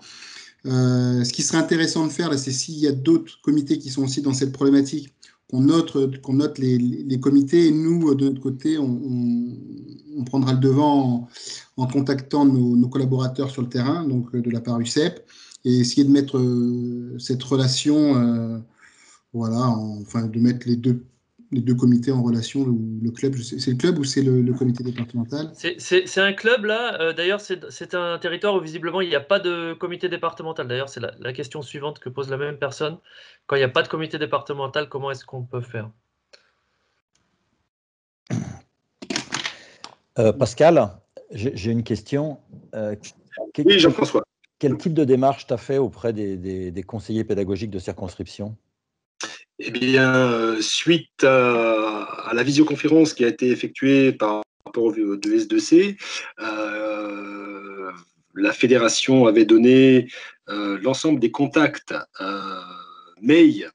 Ce qui serait intéressant de faire, c'est s'il y a d'autres comités qui sont aussi dans cette problématique, qu'on note les comités et nous, de notre côté, on prendra le devant en contactant nos collaborateurs sur le terrain, donc de la part UCEP, et essayer de mettre cette relation, de mettre les deux comités en relation, le club, c'est le club ou c'est le comité départemental? C'est un club là, d'ailleurs c'est un territoire où visiblement il n'y a pas de comité départemental. D'ailleurs c'est la question suivante que pose la même personne. Quand il n'y a pas de comité départemental, comment est-ce qu'on peut faire? Pascal, j'ai une question. Oui, Jean-François. Quel type de démarche tu as fait auprès des conseillers pédagogiques de circonscription? Eh bien, suite à la visioconférence qui a été effectuée par rapport au de S2C, la fédération avait donné l'ensemble des contacts mail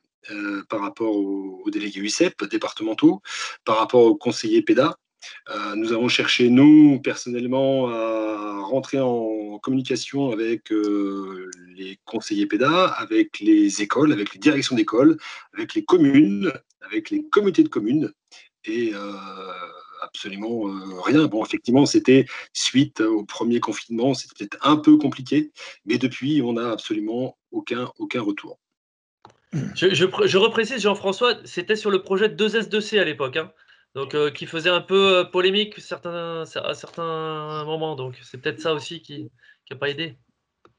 par rapport aux délégués UICEP départementaux, par rapport aux conseillers PEDA. Nous avons cherché, nous, personnellement, à rentrer en communication avec les conseillers PEDA, avec les écoles, avec les directions d'école, avec les communes, avec les comités de communes, et absolument rien. Bon, effectivement, c'était suite au premier confinement, c'était peut-être un peu compliqué, mais depuis, on n'a absolument aucun retour. Je reprécise, Jean-François, c'était sur le projet 2S2C à l'époque, hein. Donc qui faisait un peu polémique à certains moments. Donc c'est peut-être ça aussi qui n'a pas aidé.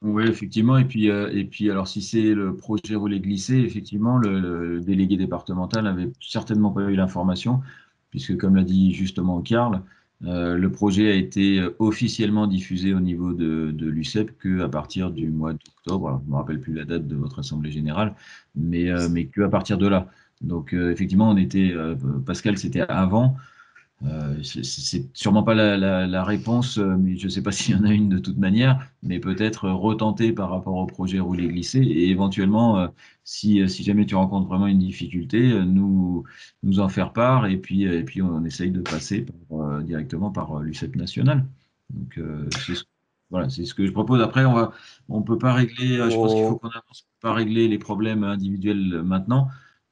Oui, effectivement. Et puis, alors, si c'est le projet relais glissé, effectivement, le délégué départemental n'avait certainement pas eu l'information, puisque, comme l'a dit justement Karl, le projet a été officiellement diffusé au niveau de l'UCEP qu'à partir du mois d'octobre. Alors, je ne me rappelle plus la date de votre assemblée générale, mais qu'à partir de là. Donc, effectivement, Pascal, c'était avant. C'est sûrement pas la réponse, mais je ne sais pas s'il y en a une de toute manière, mais peut-être retenter par rapport au projet rouler glisser et éventuellement, si jamais tu rencontres vraiment une difficulté, nous en faire part et puis on essaye de passer directement par l'UCEP national. Donc voilà, c'est ce que je propose. Après, on peut pas régler, je pense qu'il faut qu'on avance, pas régler les problèmes individuels maintenant,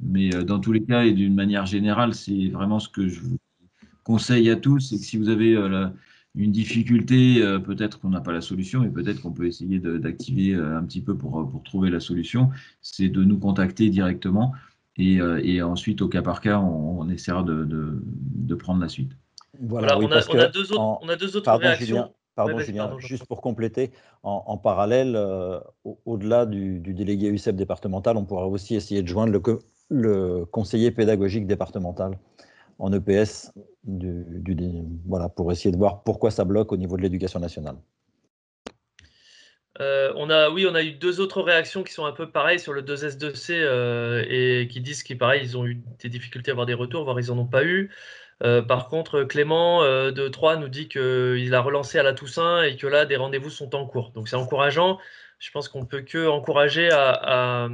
mais dans tous les cas et d'une manière générale, c'est vraiment ce que je conseil à tous, c'est que si vous avez une difficulté, peut-être qu'on n'a pas la solution, mais peut-être qu'on peut essayer d'activer un petit peu pour trouver la solution, c'est de nous contacter directement et ensuite, au cas par cas, on essaiera de prendre la suite. Voilà, oui, on a deux autres réactions. Pardon, Julien, juste pour compléter, en parallèle, au-delà du délégué UCEP départemental, on pourra aussi essayer de joindre le conseiller pédagogique départemental en EPS, voilà, pour essayer de voir pourquoi ça bloque au niveau de l'éducation nationale. On a eu deux autres réactions qui sont un peu pareilles sur le 2S2C et qui disent qu'ils ont eu des difficultés à avoir des retours, voire ils n'en ont pas eu. Par contre, Clément de Troyes nous dit qu'il a relancé à la Toussaint et que là, des rendez-vous sont en cours. Donc c'est encourageant. Je pense qu'on ne peut que encourager à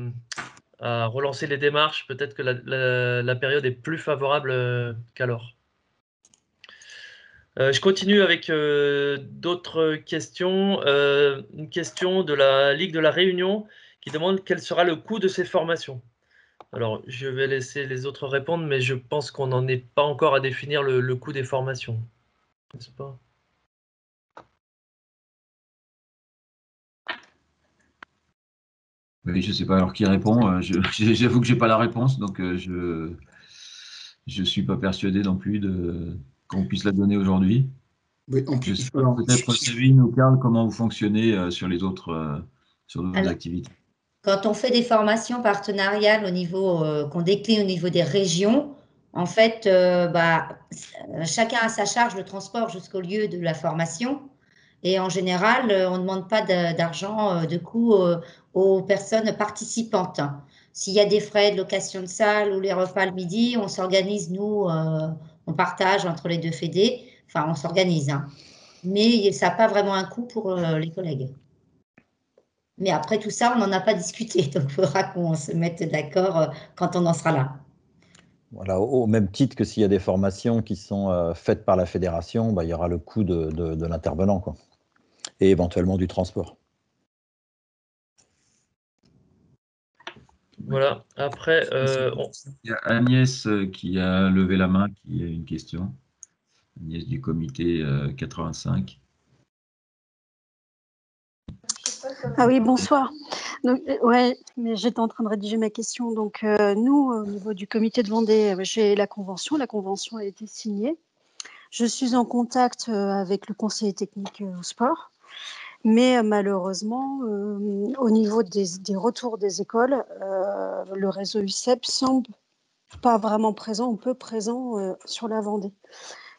relancer les démarches. Peut-être que la période est plus favorable qu'alors. Je continue avec d'autres questions. Une question de la Ligue de la Réunion qui demande quel sera le coût de ces formations. Alors, je vais laisser les autres répondre, mais je pense qu'on n'en est pas encore à définir le coût des formations. N'est-ce pas ? Oui, je ne sais pas alors qui répond. J'avoue que je n'ai pas la réponse, donc je ne suis pas persuadé non plus qu'on puisse la donner aujourd'hui. Oui, je sais pas, peut-être Kevin ou Karl, comment vous fonctionnez sur les autres activités. Quand on fait des formations partenariales au niveau qu'on décline au niveau des régions, en fait, chacun a sa charge de transport jusqu'au lieu de la formation. Et en général, on ne demande pas d'argent de coût aux personnes participantes. S'il y a des frais de location de salle ou les repas le midi, on s'organise, nous, on partage entre les deux fédés. Enfin, on s'organise, hein. Mais ça n'a pas vraiment un coût pour les collègues. Mais après tout ça, on n'en a pas discuté, donc il faudra qu'on se mette d'accord quand on en sera là. Voilà, au même titre que s'il y a des formations qui sont faites par la fédération, il y aura le coût de l'intervenant, quoi, et éventuellement du transport. Voilà, après... Il y a Agnès qui a levé la main, qui a une question. Agnès du comité 85. Ah oui, bonsoir. Donc, ouais, mais j'étais en train de rédiger ma question. Donc, nous, au niveau du comité de Vendée, j'ai la convention. La convention a été signée. Je suis en contact avec le conseiller technique au sport. Mais malheureusement, au niveau des retours des écoles, le réseau UCEP semble pas vraiment présent ou peu présent sur la Vendée.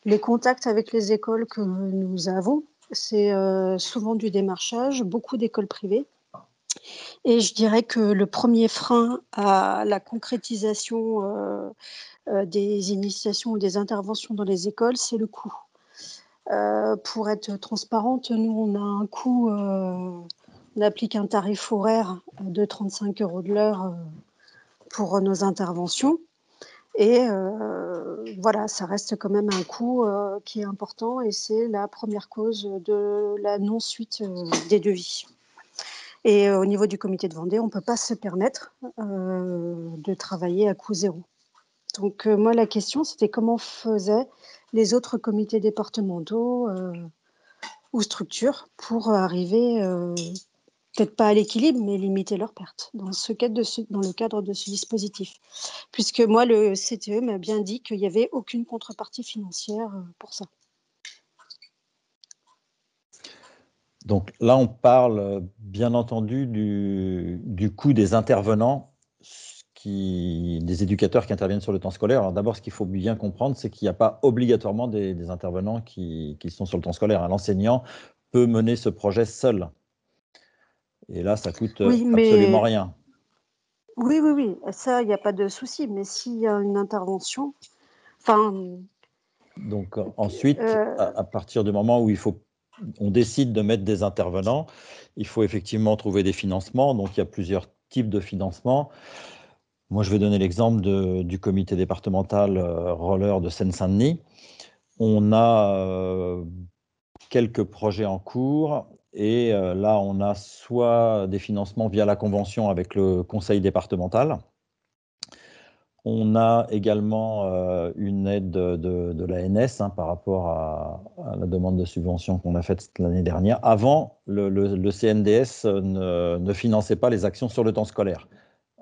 Les contacts avec les écoles que nous avons c'est souvent du démarchage, beaucoup d'écoles privées. Et je dirais que le premier frein à la concrétisation des initiations ou des interventions dans les écoles, c'est le coût. Pour être transparente, nous, on a un coût, on applique un tarif horaire de 35 € de l'heure pour nos interventions. Et voilà, ça reste quand même un coût qui est important et c'est la première cause de la non-suite des devis. Et au niveau du comité de Vendée, on ne peut pas se permettre de travailler à coût zéro. Donc moi, la question, c'était comment faisaient les autres comités départementaux ou structures pour arriver, peut-être pas à l'équilibre, mais limiter leurs pertes dans le cadre de ce dispositif. Puisque moi, le CTE m'a bien dit qu'il n'y avait aucune contrepartie financière pour ça. Donc là, on parle bien entendu du coût des intervenants, des éducateurs qui interviennent sur le temps scolaire. Alors d'abord, ce qu'il faut bien comprendre, c'est qu'il n'y a pas obligatoirement des intervenants qui sont sur le temps scolaire. L'enseignant peut mener ce projet seul. Et là, ça coûte absolument rien. Oui, ça, il n'y a pas de souci. Mais s'il y a une intervention, enfin... Donc ensuite, à partir du moment où on décide de mettre des intervenants, il faut effectivement trouver des financements. Donc il y a plusieurs types de financements. Moi, je vais donner l'exemple du comité départemental roller de Seine-Saint-Denis. On a quelques projets en cours et là, on a soit des financements via la convention avec le conseil départemental. On a également une aide de l'ANS par rapport à la demande de subvention qu'on a faite l'année dernière. Avant, le CNDS ne finançait pas les actions sur le temps scolaire.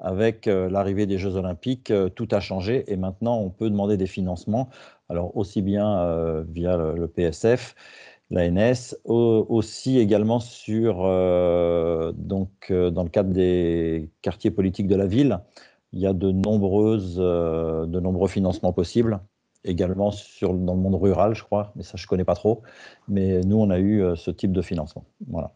Avec l'arrivée des Jeux Olympiques, tout a changé et maintenant, on peut demander des financements, alors aussi bien via le PSF, l'ANS, aussi également dans le cadre des quartiers politiques de la ville. Il y a de nombreux financements possibles, également dans le monde rural, je crois, mais ça, je ne connais pas trop. Mais nous, on a eu ce type de financement. Voilà.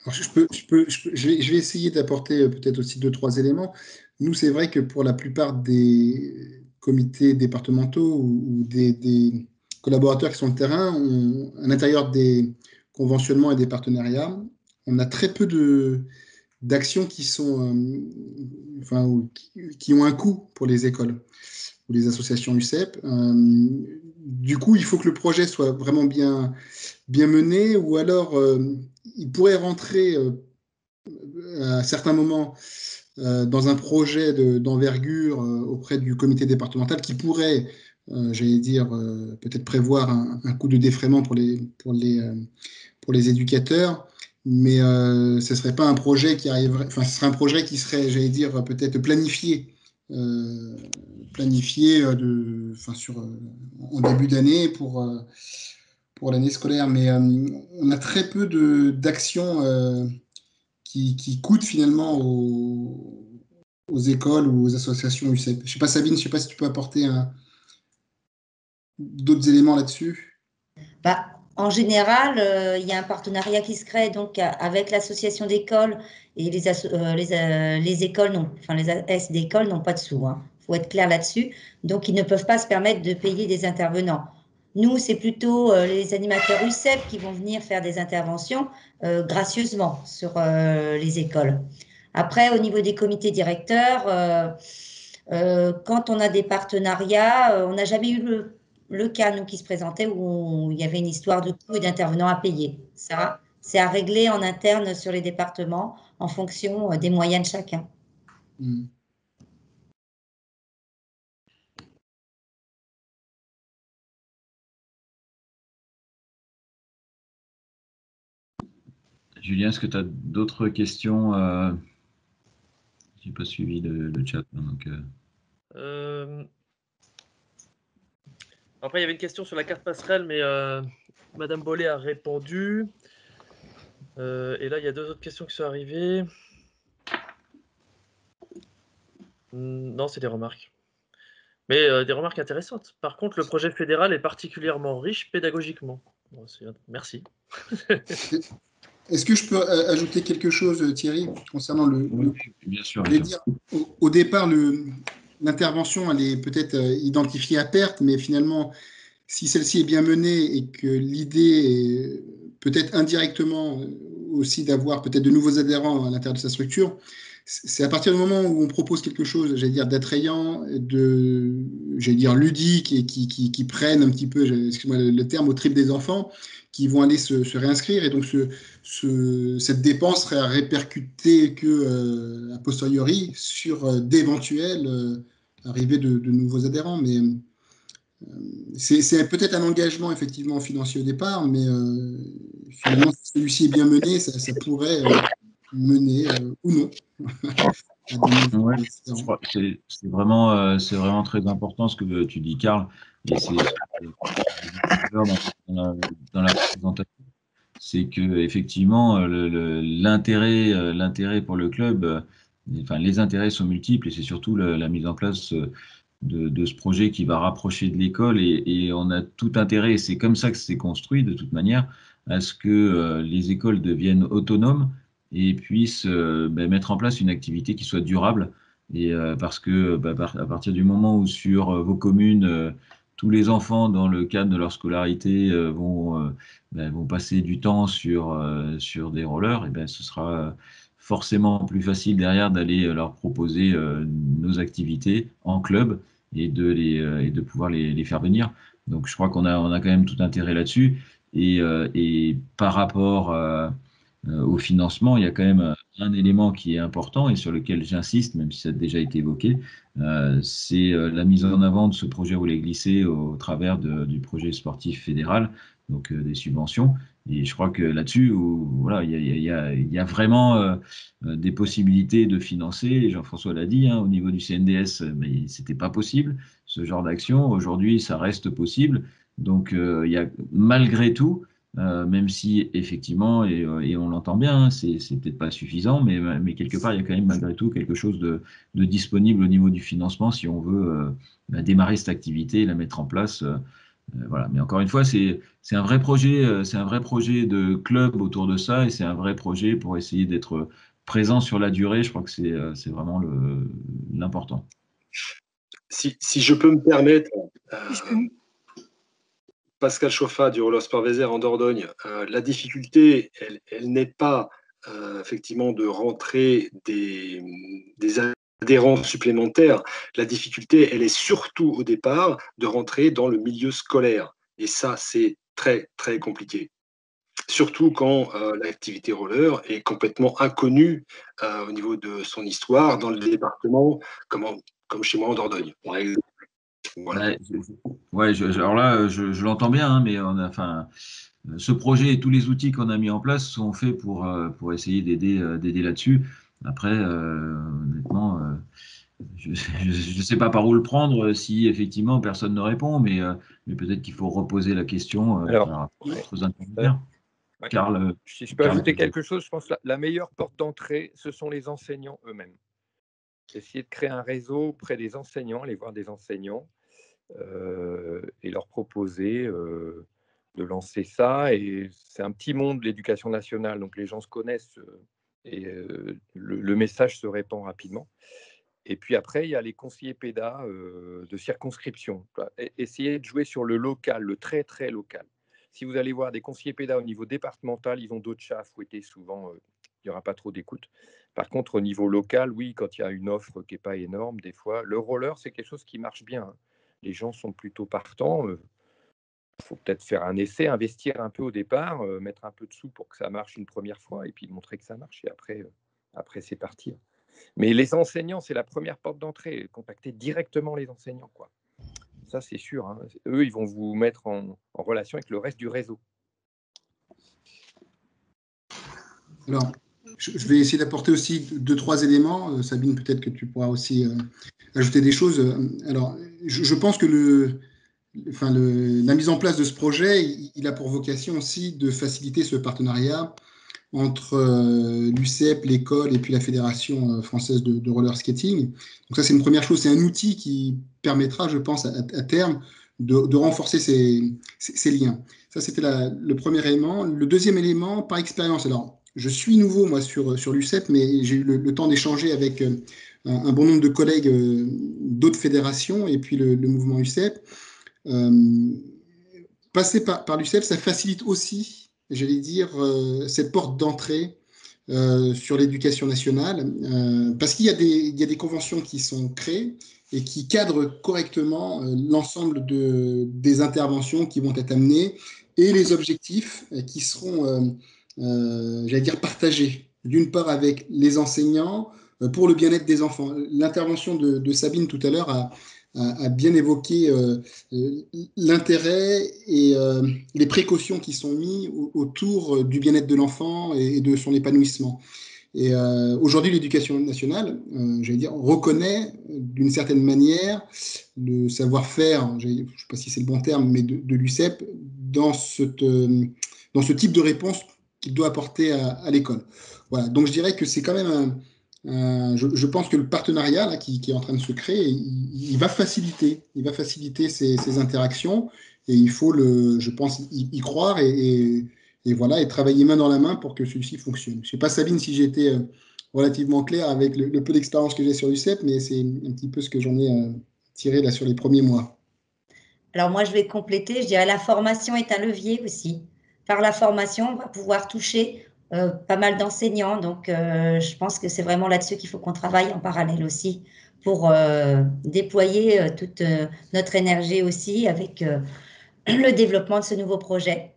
Alors, je vais essayer d'apporter peut-être aussi 2-3 éléments. Nous, c'est vrai que pour la plupart des comités départementaux ou des collaborateurs qui sont sur le terrain, à l'intérieur des conventionnements et des partenariats, on a très peu d'actions qui qui ont un coût pour les écoles ou les associations UCEP. Du coup, il faut que le projet soit vraiment bien mené, ou alors il pourrait rentrer à certains moments dans un projet d'envergure auprès du comité départemental qui pourrait, j'allais dire, peut-être prévoir un coût de défraiement pour les éducateurs, mais ce ne serait pas un projet qui arriverait, enfin, ce serait un projet qui serait, j'allais dire, peut-être planifié en début d'année pour l'année scolaire, mais on a très peu d'actions qui coûtent finalement aux écoles ou aux associations UCEP. Je ne sais pas, Sabine, je ne sais pas si tu peux apporter d'autres éléments là-dessus. En général, il y a un partenariat qui se crée donc avec l'association d'écoles et les écoles les AS d'écoles n'ont pas de sous. Il faut être clair là-dessus. Donc, ils ne peuvent pas se permettre de payer des intervenants. Nous, c'est plutôt les animateurs UCEP qui vont venir faire des interventions gracieusement sur les écoles. Après, au niveau des comités directeurs, quand on a des partenariats, on n'a jamais eu le cas, nous, qui se présentait où il y avait une histoire de coûts et d'intervenants à payer. Ça, c'est à régler en interne sur les départements en fonction des moyens de chacun. Julien, est-ce que tu as d'autres questions? Je n'ai pas suivi le chat. Donc, Après, il y avait une question sur la carte passerelle, mais Madame Bollet a répondu. Et là, il y a deux autres questions qui sont arrivées. Non, c'est des remarques. Mais des remarques intéressantes. Par contre, le projet fédéral est particulièrement riche pédagogiquement. Bon, merci. Est-ce que je peux ajouter quelque chose, Thierry, concernant oui, bien sûr. Au départ, l'intervention, elle est peut-être identifiée à perte, mais finalement, si celle-ci est bien menée et que l'idée est peut-être indirectement aussi d'avoir peut-être de nouveaux adhérents à l'intérieur de sa structure, c'est à partir du moment où on propose quelque chose, j'allais dire, d'attrayant, j'allais dire, ludique et qui prennent un petit peu, excuse-moi le terme, au trip des enfants, qui vont aller se réinscrire. Et donc, cette dépense serait à répercuter a posteriori sur d'éventuelles arrivées de nouveaux adhérents. Mais c'est peut-être un engagement effectivement financier au départ, mais finalement, si celui-ci est bien mené, ça pourrait mener ou non. Ouais, je crois que c'est vraiment très important ce que tu dis, Karl, et c'est dans la présentation, c'est que effectivement l'intérêt pour le club, enfin les intérêts sont multiples et c'est surtout la mise en place de ce projet qui va rapprocher de l'école et on a tout intérêt, et c'est comme ça que c'est construit de toute manière, à ce que les écoles deviennent autonomes et puissent mettre en place une activité qui soit durable. Et parce que à partir du moment où sur vos communes, tous les enfants dans le cadre de leur scolarité vont passer du temps sur des rollers, et ben, ce sera forcément plus facile derrière d'aller leur proposer nos activités en club et de pouvoir les faire venir. Donc je crois qu'on a quand même tout intérêt là-dessus. Et par rapport au financement, il y a quand même un élément qui est important et sur lequel j'insiste, même si ça a déjà été évoqué, c'est la mise en avant de ce projet roulé glissé au travers du projet sportif fédéral, donc des subventions. Et je crois que là-dessus, voilà, il y a vraiment des possibilités de financer. Jean-François l'a dit, hein, au niveau du CNDS, mais c'était pas possible ce genre d'action. Aujourd'hui, ça reste possible. Donc, il y a malgré tout, même si effectivement, et on l'entend bien, hein, c'est peut-être pas suffisant, mais quelque part, il y a quand même malgré tout quelque chose de disponible au niveau du financement si on veut démarrer cette activité et la mettre en place. Voilà. Mais encore une fois, c'est un vrai projet, c'est un vrai projet de club autour de ça, et c'est un vrai projet pour essayer d'être présent sur la durée. Je crois que c'est vraiment l'important. Si je peux me permettre, Pascal Chauffa du Roller Sport Vézère en Dordogne, la difficulté, elle n'est pas effectivement de rentrer des adhérents supplémentaires. La difficulté, elle est surtout au départ de rentrer dans le milieu scolaire. Et ça, c'est très, très compliqué. Surtout quand l'activité roller est complètement inconnue au niveau de son histoire dans le département, comme chez moi en Dordogne, par exemple. Voilà. Ouais, alors là, je l'entends bien, hein, mais ce projet et tous les outils qu'on a mis en place sont faits pour essayer d'aider là-dessus. Après, honnêtement, je ne sais pas par où le prendre si effectivement personne ne répond, mais peut-être qu'il faut reposer la question par d'autres intermédiaires. Karl, si je peux ajouter quelque chose, je pense que la meilleure porte d'entrée, ce sont les enseignants eux-mêmes. Essayer de créer un réseau auprès des enseignants, aller voir des enseignants et leur proposer de lancer ça. Et c'est un petit monde, l'éducation nationale, donc les gens se connaissent et le message se répand rapidement. Et puis après, il y a les conseillers pédas de circonscription. Essayez de jouer sur le local, le très, très local. Si vous allez voir des conseillers pédas au niveau départemental, ils ont d'autres chats à fouetter souvent. Il n'y aura pas trop d'écoute. Par contre, au niveau local, oui, quand il y a une offre qui n'est pas énorme, des fois, le roller, c'est quelque chose qui marche bien. Hein. Les gens sont plutôt partants. Il faut peut-être faire un essai, investir un peu au départ, mettre un peu de sous pour que ça marche une première fois et puis montrer que ça marche. Et après c'est parti. Mais les enseignants, c'est la première porte d'entrée. Contacter directement les enseignants, quoi. Ça, c'est sûr. Hein. Eux, ils vont vous mettre en relation avec le reste du réseau. Alors, je vais essayer d'apporter aussi 2-3 éléments. Sabine, peut-être que tu pourras aussi ajouter des choses. Alors, je pense que la mise en place de ce projet, il a pour vocation aussi de faciliter ce partenariat entre l'UCEP, l'école et puis la Fédération française de roller skating. Donc ça, c'est une première chose. C'est un outil qui permettra, je pense, à terme de renforcer ces liens. Ça, c'était le premier élément. Le deuxième élément, par expérience. Alors, je suis nouveau, moi, sur l'UCEP, mais j'ai eu le temps d'échanger avec un bon nombre de collègues d'autres fédérations et puis le mouvement UCEP. Passer par l'UCEP, ça facilite aussi, j'allais dire, cette porte d'entrée sur l'éducation nationale, parce qu'il y a des conventions qui sont créées et qui cadrent correctement l'ensemble des interventions qui vont être amenées et les objectifs qui seront, j'allais dire, partagés, d'une part avec les enseignants pour le bien-être des enfants. L'intervention de Sabine tout à l'heure a bien évoqué l'intérêt et les précautions qui sont mises autour du bien-être de l'enfant et de son épanouissement. Et aujourd'hui, l'éducation nationale, j'allais dire, reconnaît d'une certaine manière le savoir-faire, je ne sais pas si c'est le bon terme, mais de l'UCEP dans ce type de réponse qu'il doit apporter à l'école. Voilà. Donc je dirais que c'est quand même je pense que le partenariat là, qui est en train de se créer, il va faciliter ces interactions et il faut, je pense, y croire et voilà, et travailler main dans la main pour que celui-ci fonctionne. Je ne sais pas, Sabine, si j'ai été relativement clair avec le peu d'expérience que j'ai sur l'UCEP, mais c'est un petit peu ce que j'en ai tiré là sur les premiers mois. Alors moi, je vais compléter, je dirais la formation est un levier aussi. Par la formation, on va pouvoir toucher pas mal d'enseignants. Donc, je pense que c'est vraiment là-dessus qu'il faut qu'on travaille en parallèle aussi pour déployer toute notre énergie aussi avec le développement de ce nouveau projet.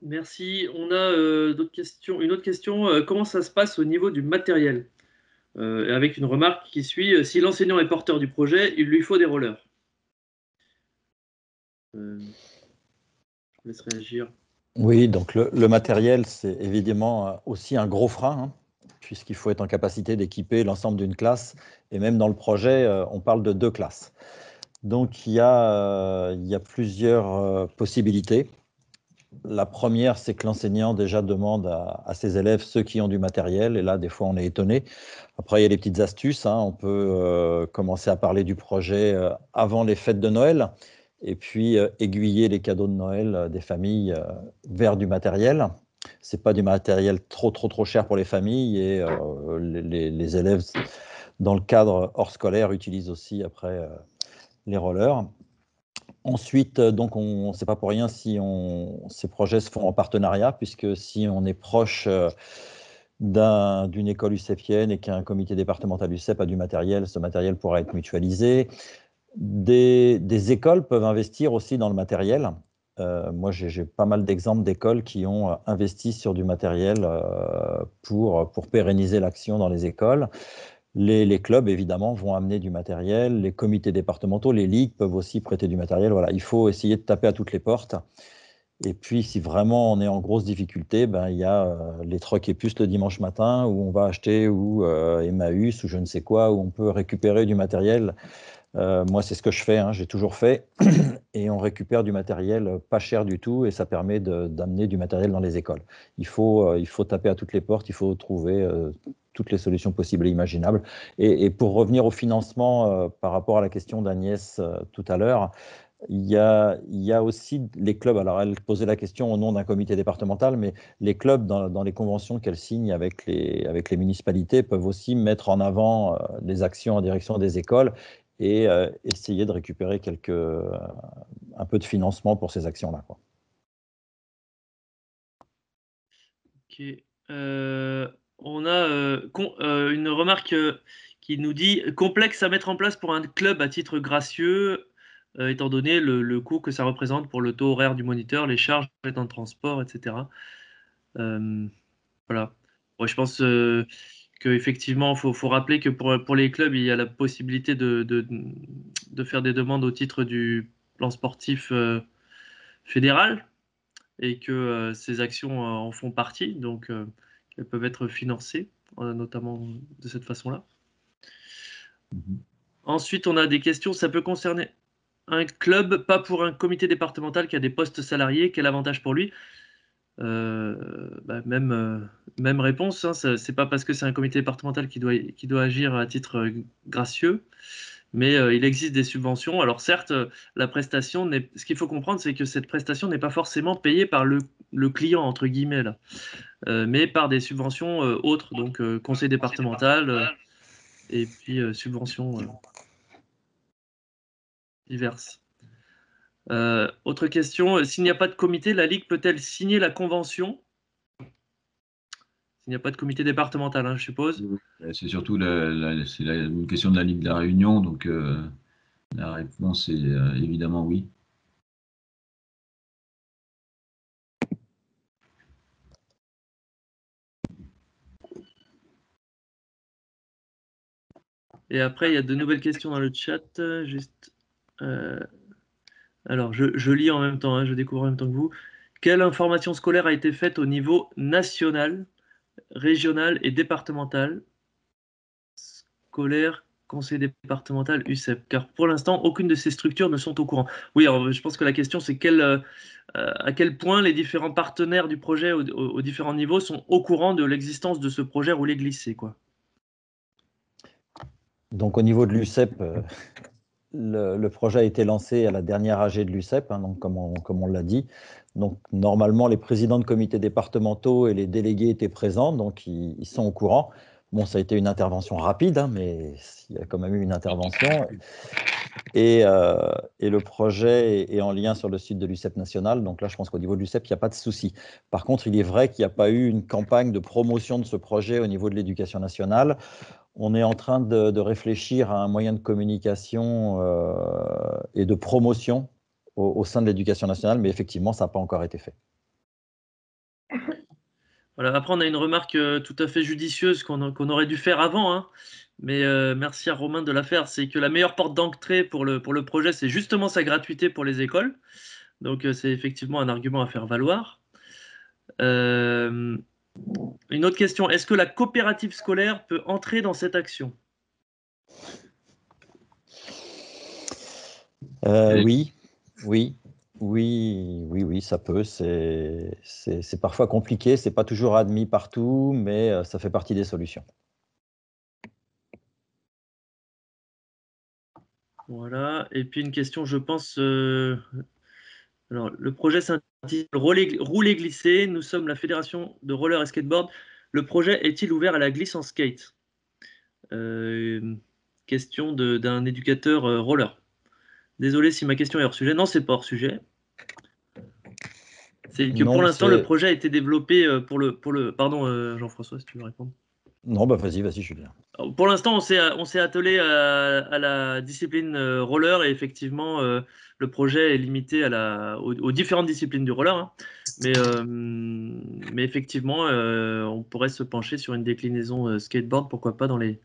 Merci. On a d'autres questions. Une autre question, comment ça se passe au niveau du matériel? Avec une remarque qui suit, si l'enseignant est porteur du projet, il lui faut des rollers. Je vous laisse réagir. Oui, donc le matériel, c'est évidemment aussi un gros frein, hein, puisqu'il faut être en capacité d'équiper l'ensemble d'une classe. Et même dans le projet, on parle de 2 classes. Donc, il y a plusieurs possibilités. La première, c'est que l'enseignant déjà demande à ses élèves ceux qui ont du matériel. Et là, des fois, on est étonné. Après, il y a des petites astuces, hein. On peut commencer à parler du projet avant les fêtes de Noël et puis aiguiller les cadeaux de Noël des familles vers du matériel. Ce n'est pas du matériel trop cher pour les familles et les élèves, dans le cadre hors scolaire, utilisent aussi après les rollers. Ensuite, donc, c'est pas pour rien si ces projets se font en partenariat, puisque si on est proche d'une école UCEPienne et qu'un comité départemental UCEP a du matériel, ce matériel pourra être mutualisé. Des écoles peuvent investir aussi dans le matériel. Moi, j'ai pas mal d'exemples d'écoles qui ont investi sur du matériel pour pérenniser l'action dans les écoles. Les clubs, évidemment, vont amener du matériel. Les comités départementaux, les ligues peuvent aussi prêter du matériel. Voilà, il faut essayer de taper à toutes les portes. Et puis, si vraiment on est en grosse difficulté, ben, il y a les trocs et puces le dimanche matin où on va acheter ou Emmaüs ou je ne sais quoi, où on peut récupérer du matériel. Moi, c'est ce que je fais, hein, j'ai toujours fait. Et on récupère du matériel pas cher du tout et ça permet d'amener du matériel dans les écoles. Il faut taper à toutes les portes, il faut trouver toutes les solutions possibles et imaginables. Et pour revenir au financement, par rapport à la question d'Agnès tout à l'heure, il y a aussi les clubs. Alors, elle posait la question au nom d'un comité départemental, mais les clubs, dans les conventions qu'elles signent avec les municipalités, peuvent aussi mettre en avant les actions en direction des écoles et essayer de récupérer un peu de financement pour ces actions-là. Ok. On a une remarque qui nous dit « Complexe à mettre en place pour un club à titre gracieux, étant donné le coût que ça représente pour le taux horaire du moniteur, les charges, les temps de transport, etc. » Voilà. Ouais, je pense qu'effectivement, il faut rappeler que pour les clubs, il y a la possibilité de faire des demandes au titre du plan sportif fédéral et que ces actions en font partie, donc elles peuvent être financées, notamment de cette façon-là. Ensuite, on a des questions, ça peut concerner... un club, pas pour un comité départemental qui a des postes salariés. Quel avantage pour lui? Même réponse, hein, c'est pas parce que c'est un comité départemental qui doit agir à titre gracieux, mais il existe des subventions. Alors certes, la prestation, ce qu'il faut comprendre, c'est que cette prestation n'est pas forcément payée par le client, entre guillemets, là, mais par des subventions autres, donc conseil départemental et puis subventions diverses. Autre question, s'il n'y a pas de comité, la Ligue peut-elle signer la convention? S'il n'y a pas de comité départemental, hein, je suppose. C'est surtout une question de la Ligue de la Réunion, donc la réponse est évidemment oui. Et après, il y a de nouvelles questions dans le chat. Alors, je lis en même temps, hein, je découvre en même temps que vous. Quelle information scolaire a été faite au niveau national, régional et départemental? Scolaire, conseil départemental, UCEP. Car pour l'instant, aucune de ces structures ne sont au courant. Oui, alors je pense que la question, c'est à quel point les différents partenaires du projet aux différents niveaux sont au courant de l'existence de ce projet roulé glissé, quoi. Donc au niveau de l'UCEP, le projet a été lancé à la dernière AG de l'UCEP, hein, donc comme on l'a dit. Donc normalement, les présidents de comités départementaux et les délégués étaient présents, donc ils sont au courant. Bon, ça a été une intervention rapide, hein, mais il y a quand même eu une intervention. Et le projet est en lien sur le site de l'UCEP national. Donc là, je pense qu'au niveau de l'UCEP, il n'y a pas de souci. Par contre, il est vrai qu'il n'y a pas eu une campagne de promotion de ce projet au niveau de l'éducation nationale. On est en train de réfléchir à un moyen de communication et de promotion au sein de l'éducation nationale, mais effectivement, ça n'a pas encore été fait. Voilà, après, on a une remarque tout à fait judicieuse qu'on aurait dû faire avant, hein. Mais merci à Romain de la faire. C'est que la meilleure porte d'entrée pour le projet, c'est justement sa gratuité pour les écoles. Donc, c'est effectivement un argument à faire valoir. Une autre question, est-ce que la coopérative scolaire peut entrer dans cette action? Oui, ça peut. C'est parfois compliqué, c'est pas toujours admis partout, mais ça fait partie des solutions. Voilà, et puis une question, je pense... Alors, le projet s'intitule Rouler glisser. Nous sommes la fédération de roller et skateboard. Le projet est-il ouvert à la glisse en skate? Question d'un éducateur roller. Désolé si ma question est hors sujet. Non, c'est pas hors sujet. C'est que pour l'instant, le projet a été développé pour le... Pardon, Jean-François, si tu veux répondre. Non, bah vas-y, Julien. Alors, pour l'instant, on s'est attelé à la discipline roller et effectivement, le projet est limité aux différentes disciplines du roller. Hein. Mais effectivement, on pourrait se pencher sur une déclinaison skateboard, pourquoi pas dans l'année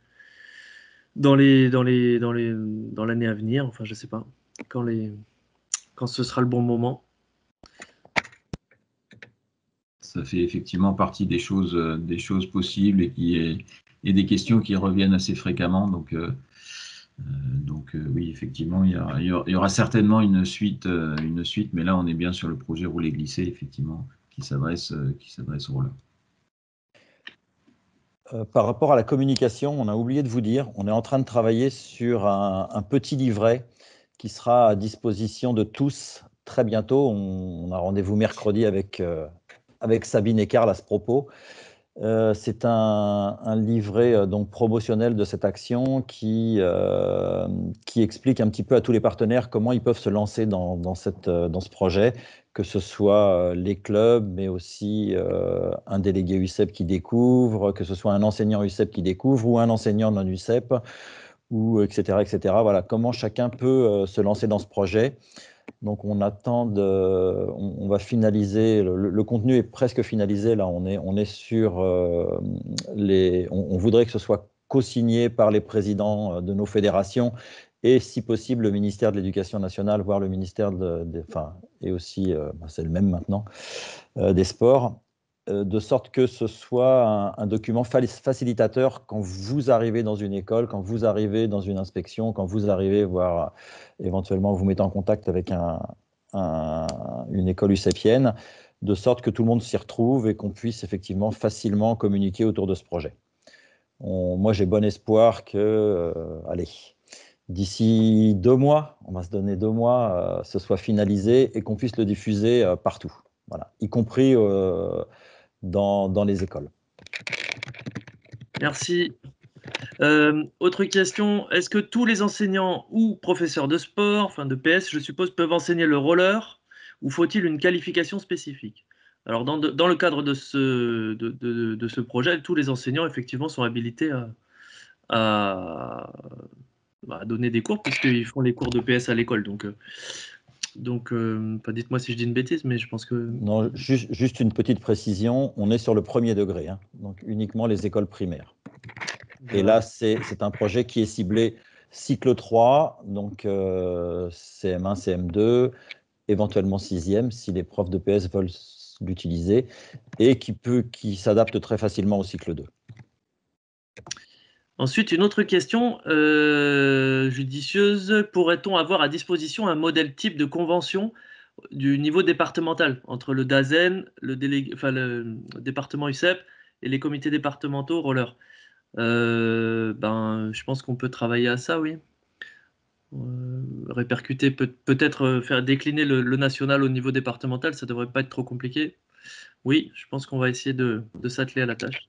à venir. Enfin, je sais pas quand ce sera le bon moment. Ça fait effectivement partie des choses possibles et des questions qui reviennent assez fréquemment. Donc oui, effectivement, il y aura certainement une suite, mais là, on est bien sur le projet rouler glisser, effectivement, qui s'adresse au roller. Par rapport à la communication, on a oublié de vous dire, on est en train de travailler sur un petit livret qui sera à disposition de tous très bientôt. On a rendez-vous mercredi avec Sabine et Karl à ce propos. C'est un livret donc promotionnel de cette action qui explique un petit peu à tous les partenaires comment ils peuvent se lancer dans ce projet, que ce soit les clubs, mais aussi un délégué UCEP qui découvre, que ce soit un enseignant UCEP qui découvre ou un enseignant non UCEP, ou etc. Voilà, comment chacun peut se lancer dans ce projet. Donc on attend on va finaliser, le contenu est presque finalisé, là on est sur on voudrait que ce soit co-signé par les présidents de nos fédérations et si possible le ministère de l'Éducation nationale, voire le ministère et aussi, c'est le même maintenant, des sports. de sorte que ce soit un document facilitateur quand vous arrivez dans une école, quand vous arrivez dans une inspection, quand vous arrivez, voire éventuellement vous mettez en contact avec une école ucepienne, de sorte que tout le monde s'y retrouve et qu'on puisse effectivement facilement communiquer autour de ce projet. Moi, j'ai bon espoir que, allez, d'ici 2 mois, on va se donner 2 mois, ce soit finalisé et qu'on puisse le diffuser partout, voilà, y compris dans les écoles. Merci. Autre question, est-ce que tous les enseignants ou professeurs de sport, enfin de PS, je suppose, peuvent enseigner le roller ou faut-il une qualification spécifique? Alors, dans le cadre de ce projet, tous les enseignants, effectivement, sont habilités à donner des cours puisqu'ils font les cours de PS à l'école. Donc, dites-moi si je dis une bêtise, mais je pense que… Non, juste une petite précision, on est sur le 1er degré, hein, donc uniquement les écoles primaires. Et là, c'est un projet qui est ciblé cycle 3, donc CM1, CM2, éventuellement 6e, si les profs de PS veulent l'utiliser, et qui s'adapte très facilement au cycle 2. Ensuite, une autre question judicieuse. Pourrait-on avoir à disposition un modèle type de convention du niveau départemental entre le DAZEN, le département UCEP et les comités départementaux roller? Je pense qu'on peut travailler à ça, oui. Répercuter, peut-être faire décliner le national au niveau départemental, ça ne devrait pas être trop compliqué. Oui, je pense qu'on va essayer de s'atteler à la tâche.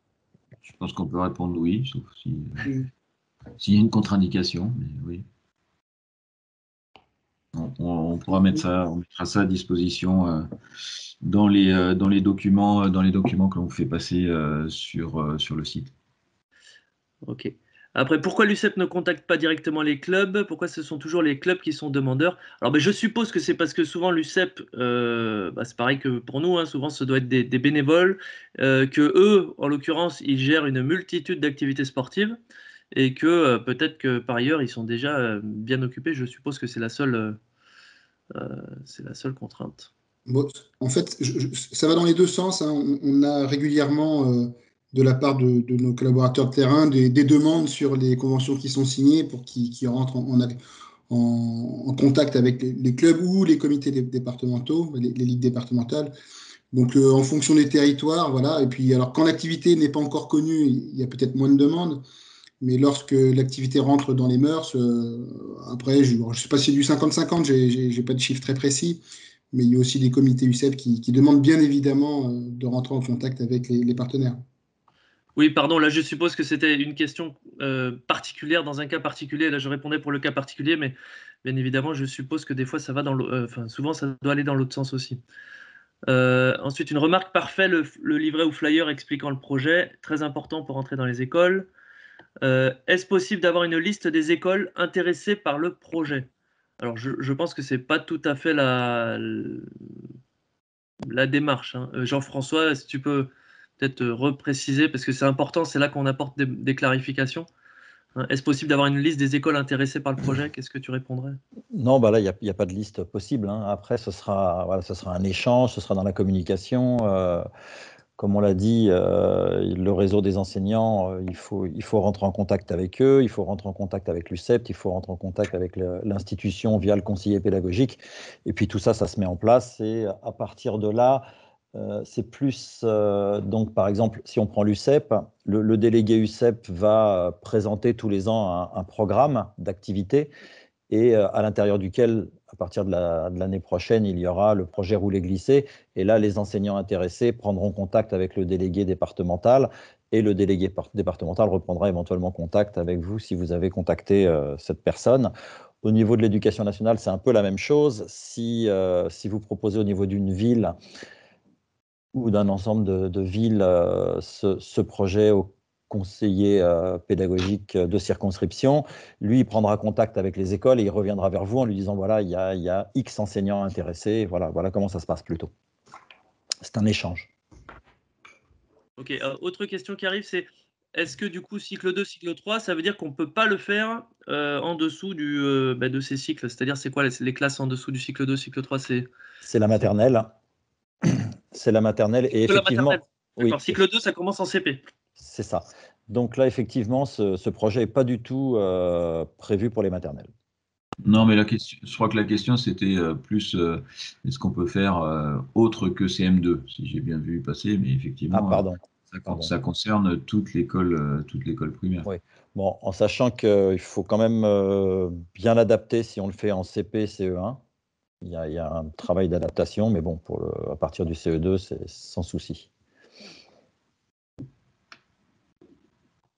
Je pense qu'on peut répondre oui, sauf s'il y a une contre-indication, mais oui. On pourra mettre ça, on mettra ça à disposition dans les documents que l'on fait passer sur le site. Ok. Après, pourquoi l'UCEP ne contacte pas directement les clubs? Pourquoi ce sont toujours les clubs qui sont demandeurs? Alors, je suppose que c'est parce que souvent l'UCEP, c'est pareil que pour nous, hein, souvent ce doit être des bénévoles, que eux, en l'occurrence, ils gèrent une multitude d'activités sportives et que peut-être que par ailleurs, ils sont déjà bien occupés. Je suppose que c'est la seule contrainte. Bon, en fait, ça va dans les deux sens, hein. On a régulièrement, de la part de nos collaborateurs de terrain, des demandes sur les conventions qui sont signées pour qu'ils rentrent en contact avec les clubs ou les comités départementaux, les ligues départementales. Donc, en fonction des territoires, voilà. Et puis, alors, quand l'activité n'est pas encore connue, il y a peut-être moins de demandes. Mais lorsque l'activité rentre dans les mœurs, après, je ne sais pas si c'est du 50-50, je n'ai pas de chiffre très précis, mais il y a aussi des comités UCEP qui demandent bien évidemment de rentrer en contact avec les partenaires. Oui, pardon, là je suppose que c'était une question particulière, dans un cas particulier. Là je répondais pour le cas particulier, mais bien évidemment je suppose que des fois ça va souvent ça doit aller dans l'autre sens aussi. Ensuite, une remarque parfaite, le livret ou flyer expliquant le projet, très important pour entrer dans les écoles. Est-ce possible d'avoir une liste des écoles intéressées par le projet? Alors je pense que c'est pas tout à fait la démarche, hein. Jean-François, si tu peux peut-être repréciser, parce que c'est important, c'est là qu'on apporte des clarifications. Est-ce possible d'avoir une liste des écoles intéressées par le projet? Qu'est-ce que tu répondrais? Non, là, il n'y a pas de liste possible, hein. Après, ce sera un échange, ce sera dans la communication. Comme on l'a dit, le réseau des enseignants, il faut rentrer en contact avec eux, il faut rentrer en contact avec l'UCEP, il faut rentrer en contact avec l'institution via le conseiller pédagogique. Et puis tout ça, ça se met en place. Et à partir de là, c'est plus… donc, par exemple, si on prend l'UCEP, le délégué UCEP va présenter tous les ans un programme d'activité et à l'intérieur duquel, à partir de l'année prochaine, il y aura le projet rouler-glisser. Et là, les enseignants intéressés prendront contact avec le délégué départemental et le délégué départemental reprendra éventuellement contact avec vous si vous avez contacté cette personne. Au niveau de l'éducation nationale, c'est un peu la même chose. Si vous proposez au niveau d'une ville ou d'un ensemble de villes ce projet au conseiller pédagogique de circonscription, lui, il prendra contact avec les écoles et il reviendra vers vous en lui disant, voilà, il y a X enseignants intéressés, voilà comment ça se passe plutôt. C'est un échange. Ok, autre question qui arrive, c'est est-ce que du coup, cycle 2, cycle 3, ça veut dire qu'on ne peut pas le faire en dessous de ces cycles? C'est-à-dire, c'est quoi les classes en dessous du cycle 2, cycle 3? C'est la maternelle. C'est la maternelle et effectivement… D'accord, cycle 2, ça commence en CP. C'est ça. Donc là, effectivement, ce projet n'est pas du tout prévu pour les maternelles. Non, mais je crois que la question, c'était plus est-ce qu'on peut faire autre que CM2, si j'ai bien vu passer, mais effectivement, pardon. Ça concerne toute l'école primaire. Oui. Bon, en sachant qu'il faut quand même bien l'adapter si on le fait en CP, CE1. Il y a un travail d'adaptation, mais bon, à partir du CE2, c'est sans souci.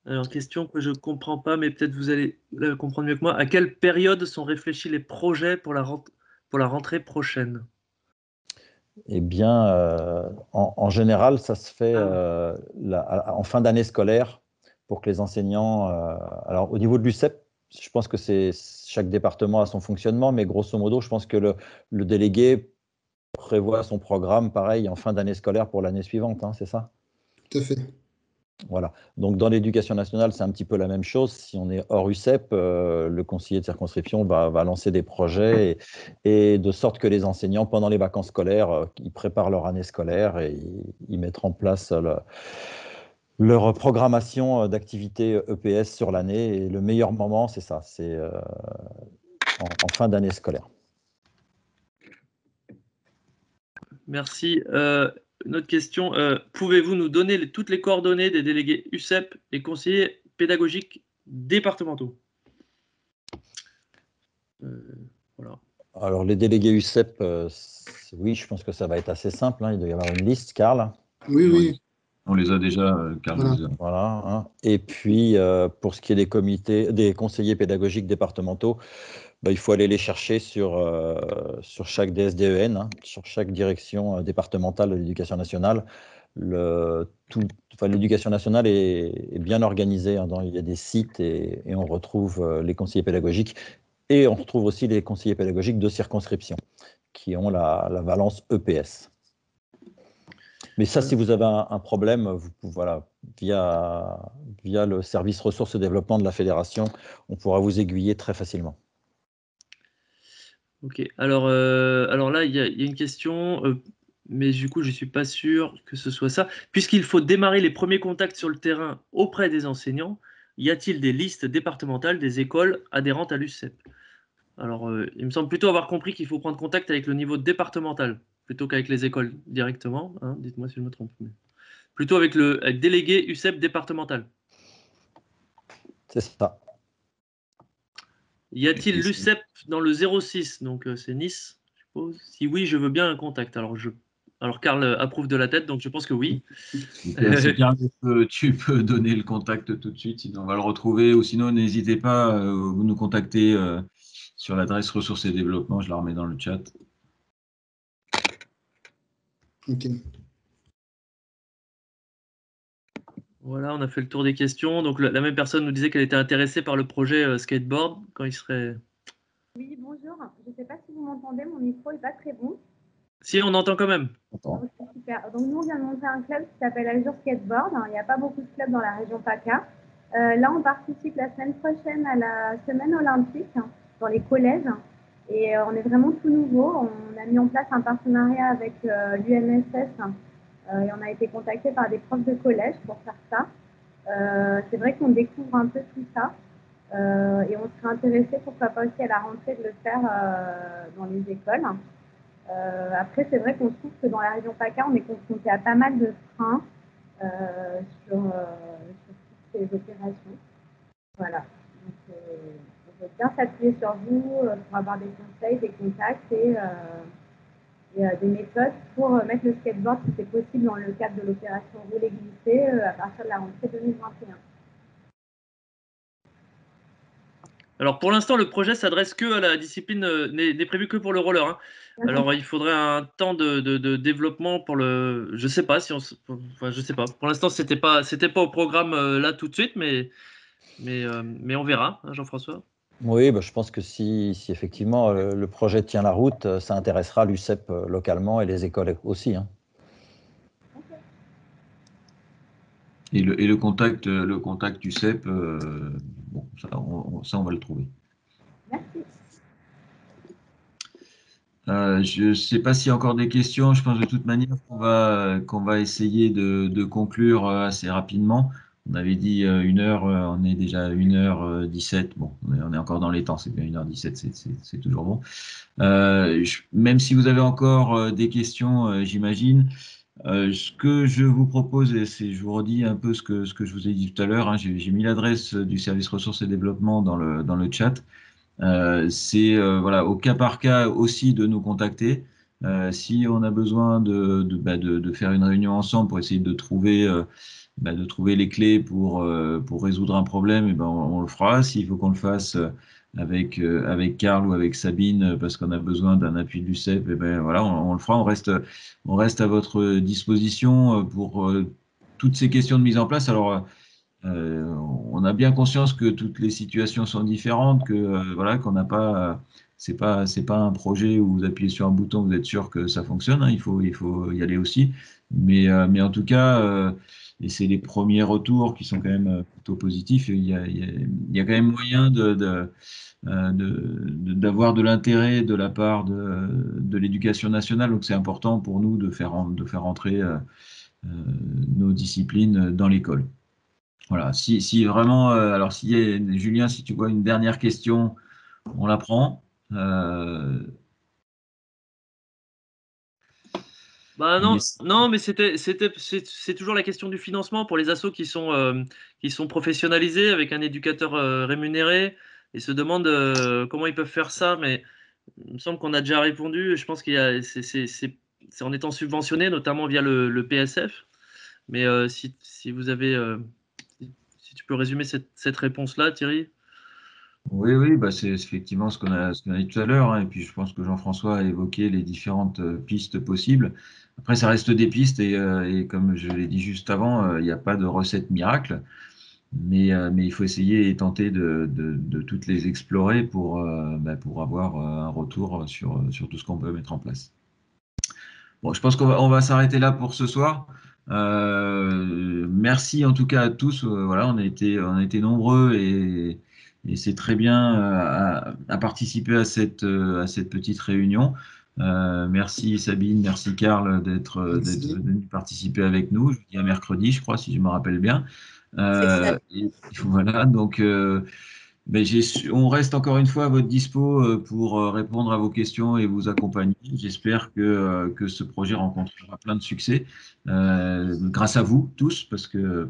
Alors, question que je ne comprends pas, mais peut-être vous allez la comprendre mieux que moi. À quelle période sont réfléchis les projets pour la rentrée prochaine? Eh bien, en général, ça se fait en fin d'année scolaire pour que les enseignants... alors, au niveau de l'UCEP, je pense que chaque département a son fonctionnement, mais grosso modo, je pense que le délégué prévoit son programme, pareil, en fin d'année scolaire pour l'année suivante, hein, c'est ça? Tout à fait. Voilà. Donc, dans l'éducation nationale, c'est un petit peu la même chose. Si on est hors UCEP, le conseiller de circonscription va lancer des projets et de sorte que les enseignants, pendant les vacances scolaires, ils préparent leur année scolaire et ils mettent en place leur programmation d'activités EPS sur l'année. Et le meilleur moment, c'est ça, c'est en fin d'année scolaire. Merci. Une autre question. Pouvez-vous nous donner toutes les coordonnées des délégués UCEP et conseillers pédagogiques départementaux? Voilà. Alors, les délégués UCEP, oui, je pense que ça va être assez simple, hein. Il doit y avoir une liste, Karl. Oui. On les a déjà, Karl. Voilà, hein. Et puis, pour ce qui est des conseillers pédagogiques départementaux, il faut aller les chercher sur chaque DSDEN, hein, sur chaque direction départementale de l'éducation nationale. L'éducation nationale est bien organisée, hein, il y a des sites et on retrouve les conseillers pédagogiques et on retrouve aussi les conseillers pédagogiques de circonscription qui ont la valence EPS. Mais ça, si vous avez un problème, voilà, via le service ressources et développement de la fédération, on pourra vous aiguiller très facilement. Ok, alors là, il y a une question, mais du coup, je ne suis pas sûr que ce soit ça. Puisqu'il faut démarrer les premiers contacts sur le terrain auprès des enseignants, y a-t-il des listes départementales des écoles adhérentes à l'UCEP? Alors, il me semble plutôt avoir compris qu'il faut prendre contact avec le niveau départemental, plutôt qu'avec les écoles directement, hein, dites-moi si je me trompe. Mais plutôt avec le délégué UCEP départemental. C'est ça. Y a-t-il l'UCEP dans le 06? Donc c'est Nice, je suppose. Si oui, je veux bien un contact. Alors Karl approuve de la tête, donc je pense que oui. Si Karl, tu peux donner le contact tout de suite, sinon on va le retrouver. Ou sinon, n'hésitez pas, vous nous contactez sur l'adresse ressources et développement, je la remets dans le chat. Ok. Voilà, on a fait le tour des questions. Donc la même personne nous disait qu'elle était intéressée par le projet skateboard quand il serait... Oui, bonjour. Je ne sais pas si vous m'entendez, mon micro n'est pas très bon. Si, on entend quand même. Okay, super. Donc nous, on vient de monter un club qui s'appelle Azure Skateboard. Il n'y a pas beaucoup de clubs dans la région PACA. Là, on participe la semaine prochaine à la semaine olympique dans les collèges. Et on est vraiment tout nouveau. On a mis en place un partenariat avec l'UNSS et on a été contacté par des profs de collège pour faire ça. C'est vrai qu'on découvre un peu tout ça. Et on serait intéressé, pourquoi pas aussi à la rentrée, de le faire dans les écoles. Après, c'est vrai qu'on trouve que dans la région PACA, on est confronté à pas mal de freins sur toutes ces opérations. Voilà. Donc, on veut bien s'appuyer sur vous pour avoir des conseils, des contacts et des méthodes pour mettre le skateboard, si c'est possible, dans le cadre de l'opération rouler glisser à partir de la rentrée 2021. Alors pour l'instant, le projet s'adresse que à la discipline, n'est prévu que pour le roller. Hein. Alors il faudrait un temps de développement pour le. Je sais pas si on. Enfin, je sais pas. Pour l'instant, c'était pas au programme là tout de suite, mais on verra, hein, Jean-François. Oui, je pense que si effectivement le projet tient la route, ça intéressera l'UCEP localement et les écoles aussi. Hein. Et le contact du CEP, bon, ça, on va le trouver. Merci. Je ne sais pas s'il y a encore des questions. Je pense de toute manière qu'on va essayer de conclure assez rapidement. On avait dit 1 heure, on est déjà à 1h17. Bon, on est encore dans les temps, c'est bien 1h17, c'est toujours bon. Même si vous avez encore des questions, j'imagine, ce que je vous propose, et je vous redis un peu ce que je vous ai dit tout à l'heure, hein, j'ai mis l'adresse du service ressources et développement dans le chat. C'est voilà, au cas par cas aussi de nous contacter. Si on a besoin de faire une réunion ensemble pour essayer de trouver les clés pour résoudre un problème, et ben on le fera. S'il faut qu'on le fasse avec Karl ou avec Sabine parce qu'on a besoin d'un appui du CEP, et ben voilà, on le fera. On reste à votre disposition pour toutes ces questions de mise en place. Alors, on a bien conscience que toutes les situations sont différentes, que voilà, qu'on n'a pas, c'est pas un projet où vous appuyez sur un bouton, vous êtes sûr que ça fonctionne, hein, il faut y aller aussi. Mais en tout cas, et c'est les premiers retours qui sont quand même plutôt positifs. Il y a quand même moyen d'avoir de l'intérêt de la part de l'éducation nationale. Donc c'est important pour nous de faire entrer nos disciplines dans l'école. Voilà, si vraiment, alors Julien, si tu vois une dernière question, on la prend. Bah non, mais c'est toujours la question du financement pour les assos qui sont professionnalisés avec un éducateur rémunéré et se demandent comment ils peuvent faire ça, mais il me semble qu'on a déjà répondu. Je pense c'est en étant subventionné, notamment via le PSF. Mais si vous avez, si tu peux résumer cette réponse-là, Thierry. Oui, bah c'est effectivement ce qu'on a dit tout à l'heure, hein, et puis je pense que Jean-François a évoqué les différentes pistes possibles. Après, ça reste des pistes, et comme je l'ai dit juste avant, il n'y a pas de recette miracle, mais il faut essayer et tenter de toutes les explorer pour avoir un retour sur tout ce qu'on peut mettre en place. Bon, je pense on va s'arrêter là pour ce soir. Merci en tout cas à tous. Voilà, on a été nombreux, et c'est très bien à participer à cette petite réunion. Merci Sabine, merci Karl d'être venu participer avec nous. Je vous dis à mercredi, je crois, si je me rappelle bien. Et voilà, donc on reste encore une fois à votre dispo pour répondre à vos questions et vous accompagner. J'espère que ce projet rencontrera plein de succès grâce à vous tous, parce que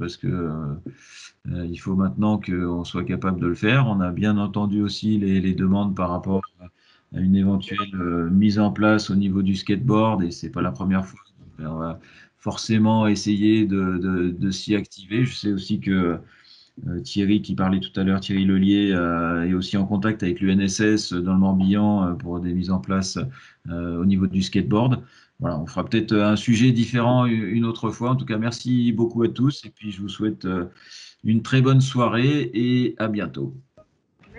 il faut maintenant qu'on soit capable de le faire. On a bien entendu aussi les demandes par rapport à une éventuelle mise en place au niveau du skateboard, et c'est pas la première fois. On va forcément essayer de s'y activer. Je sais aussi que Thierry, qui parlait tout à l'heure, Thierry Lelier, est aussi en contact avec l'UNSS dans le Morbihan pour des mises en place au niveau du skateboard. Voilà, on fera peut-être un sujet différent une autre fois. En tout cas, merci beaucoup à tous, et puis je vous souhaite une très bonne soirée et à bientôt.